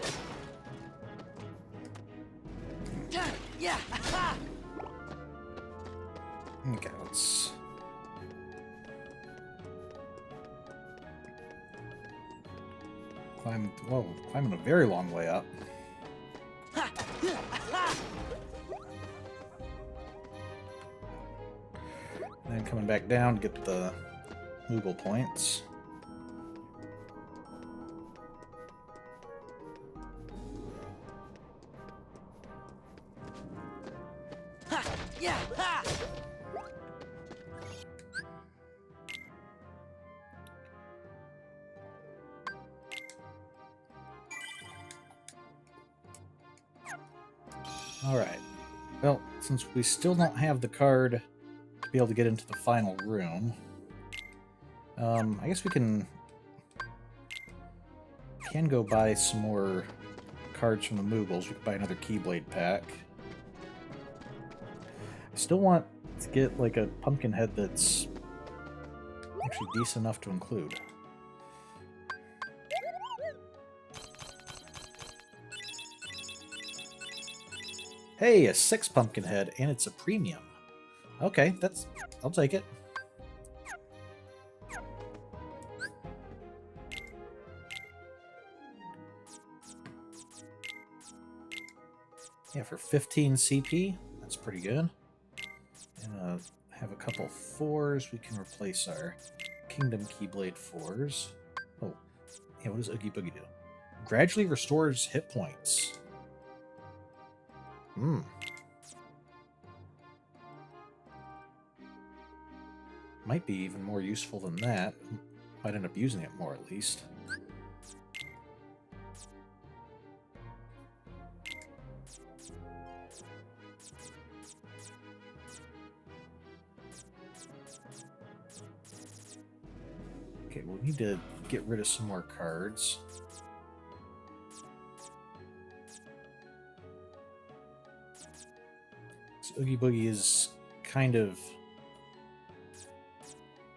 Speaker 2: Yeah! Ha!
Speaker 1: Okay, let's... climbing a very long way up. And then coming back down to get the Moogle points.
Speaker 2: Yeah! Ha!
Speaker 1: Alright. Well, since we still don't have the card to be able to get into the final room, I guess we can go buy some more cards from the Moogles. We can buy another Keyblade pack. I still want to get like a pumpkin head that's actually decent enough to include. Hey, a 6 pumpkin head, and it's a premium. Okay, I'll take it. Yeah, for 15 CP, that's pretty good. And have a couple 4s. We can replace our Kingdom Keyblade 4s. Oh, yeah, what does Oogie Boogie do? Gradually restores hit points. Might be even more useful than that. Might end up using it more, at least. Okay, we need to get rid of some more cards. So Oogie Boogie is kind of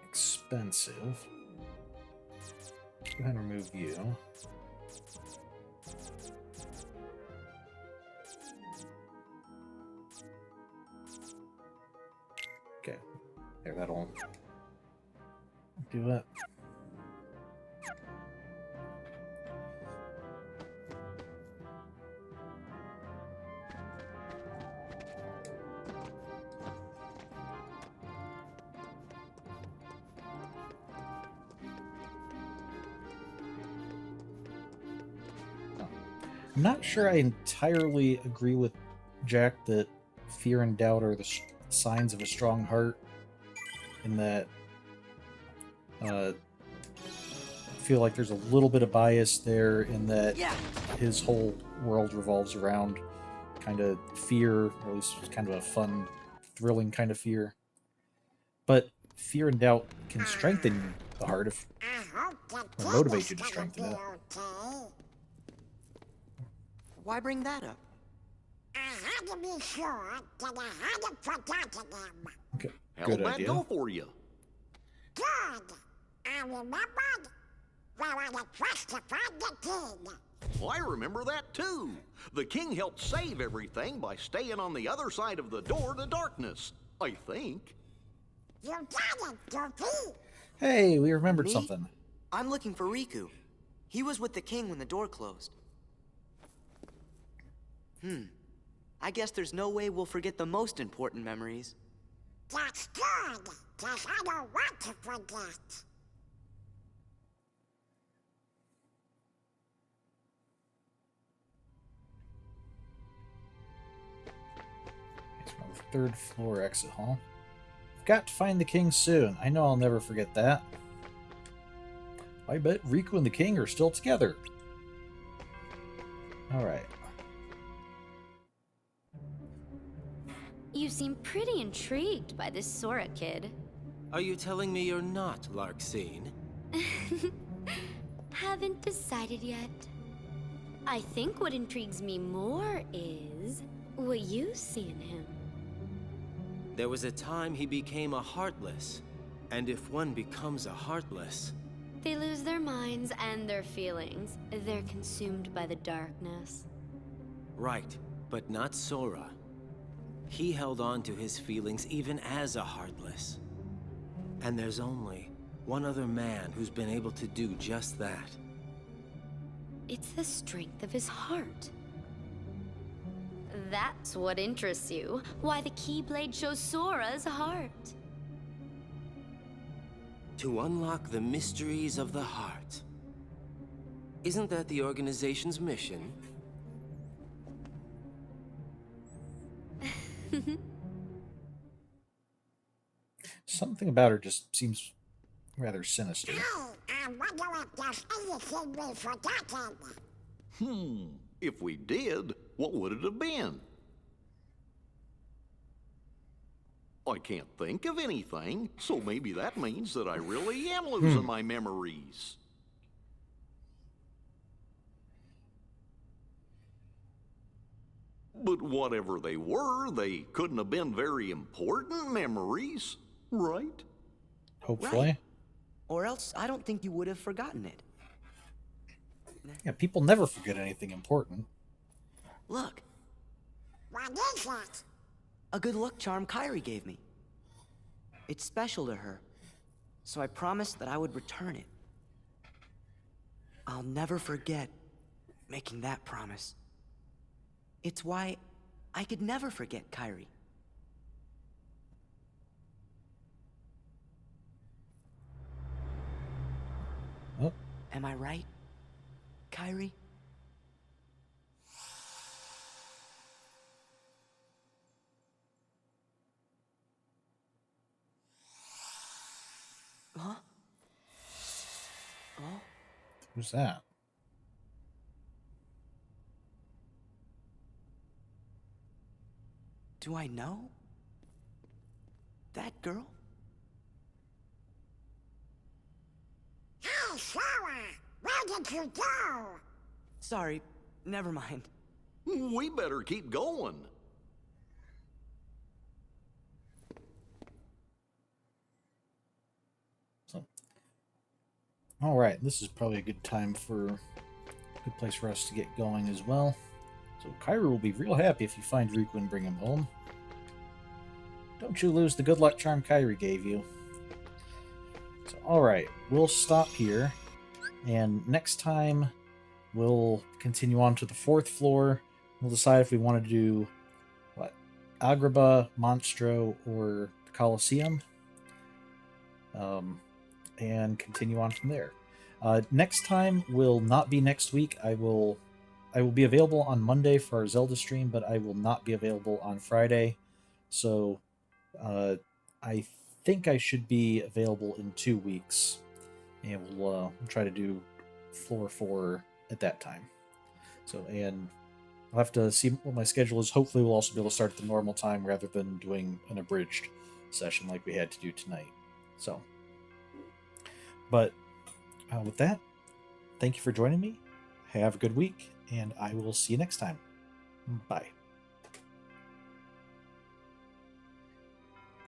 Speaker 1: expensive. Go ahead and remove you. Okay, there, that'll do it. I'm not sure I entirely agree with Jack that fear and doubt are the signs of a strong heart, in that I feel like there's a little bit of bias there, in that his whole world revolves around kind of fear, or at least kind of a fun, thrilling kind of fear. But fear and doubt can strengthen the heart or motivate you to strengthen it.
Speaker 2: Why bring that up?
Speaker 4: I had to be sure that I hadn't forgotten them.
Speaker 1: Okay,
Speaker 3: How'd
Speaker 1: good
Speaker 3: that
Speaker 1: idea.
Speaker 3: go for you?
Speaker 4: Good. I remembered where I had justified the king.
Speaker 3: Well, I remember that too. The king helped save everything by staying on the other side of the door to darkness, I think.
Speaker 4: You got it, Goofy.
Speaker 1: Hey, we remembered
Speaker 2: Me?
Speaker 1: something.
Speaker 2: I'm looking for Riku. He was with the king when the door closed. I guess there's no way we'll forget the most important memories.
Speaker 4: That's good, because I don't want to forget.
Speaker 1: It's on the 3rd floor exit hall. I've got to find the king soon. I know I'll never forget that. I bet Riku and the king are still together. Alright.
Speaker 7: You seem pretty intrigued by this Sora kid.
Speaker 8: Are you telling me you're not Larxene?
Speaker 7: Haven't decided yet. I think what intrigues me more is what you see in him.
Speaker 8: There was a time he became a Heartless. And if one becomes a Heartless...
Speaker 7: They lose their minds and their feelings. They're consumed by the darkness.
Speaker 8: Right, but not Sora. He held on to his feelings even as a Heartless. And there's only one other man who's been able to do just that.
Speaker 7: It's the strength of his heart. That's what interests you. Why the Keyblade shows Sora's heart.
Speaker 8: To unlock the mysteries of the heart. Isn't that the organization's mission?
Speaker 1: Something about her just seems rather sinister.
Speaker 4: Hey, I wonder if there's anything we've forgotten.
Speaker 3: If we did, what would it have been? I can't think of anything, so maybe that means that I really am losing my memories. But whatever they were, they couldn't have been very important memories, right?
Speaker 1: Hopefully.
Speaker 2: Right. Or else I don't think you would have forgotten it.
Speaker 1: Yeah, people never forget anything important.
Speaker 2: Look,
Speaker 4: What is it?
Speaker 2: a good luck charm Kyrie gave me. It's special to her, so I promised that I would return it. I'll never forget making that promise. It's why I could never forget Kyrie.
Speaker 1: Oh,
Speaker 2: Am I right, Kyrie? Huh? Oh?
Speaker 1: who's that?
Speaker 2: Do I know? That girl?
Speaker 4: Hey, Sora! Where did you go?
Speaker 2: Sorry, never mind.
Speaker 3: We better keep going.
Speaker 1: So, all right, this is probably a good time for a good place for us to get going as well. So Kyrie will be real happy if you find Riku and bring him home. Don't you lose the good luck charm Kyrie gave you. So, alright, we'll stop here. And next time, we'll continue on to the 4th floor. We'll decide if we want to do, what, Agrabah, Monstro, or the Colosseum. And continue on from there. Next time will not be next week. I will be available on Monday for our Zelda stream, but I will not be available on Friday. So I think I should be available in 2 weeks. And we'll try to do floor 4 at that time. So, and I'll have to see what my schedule is. Hopefully we'll also be able to start at the normal time rather than doing an abridged session like we had to do tonight. So, but with that, thank you for joining me. Have a good week, and I will see you next time. Bye.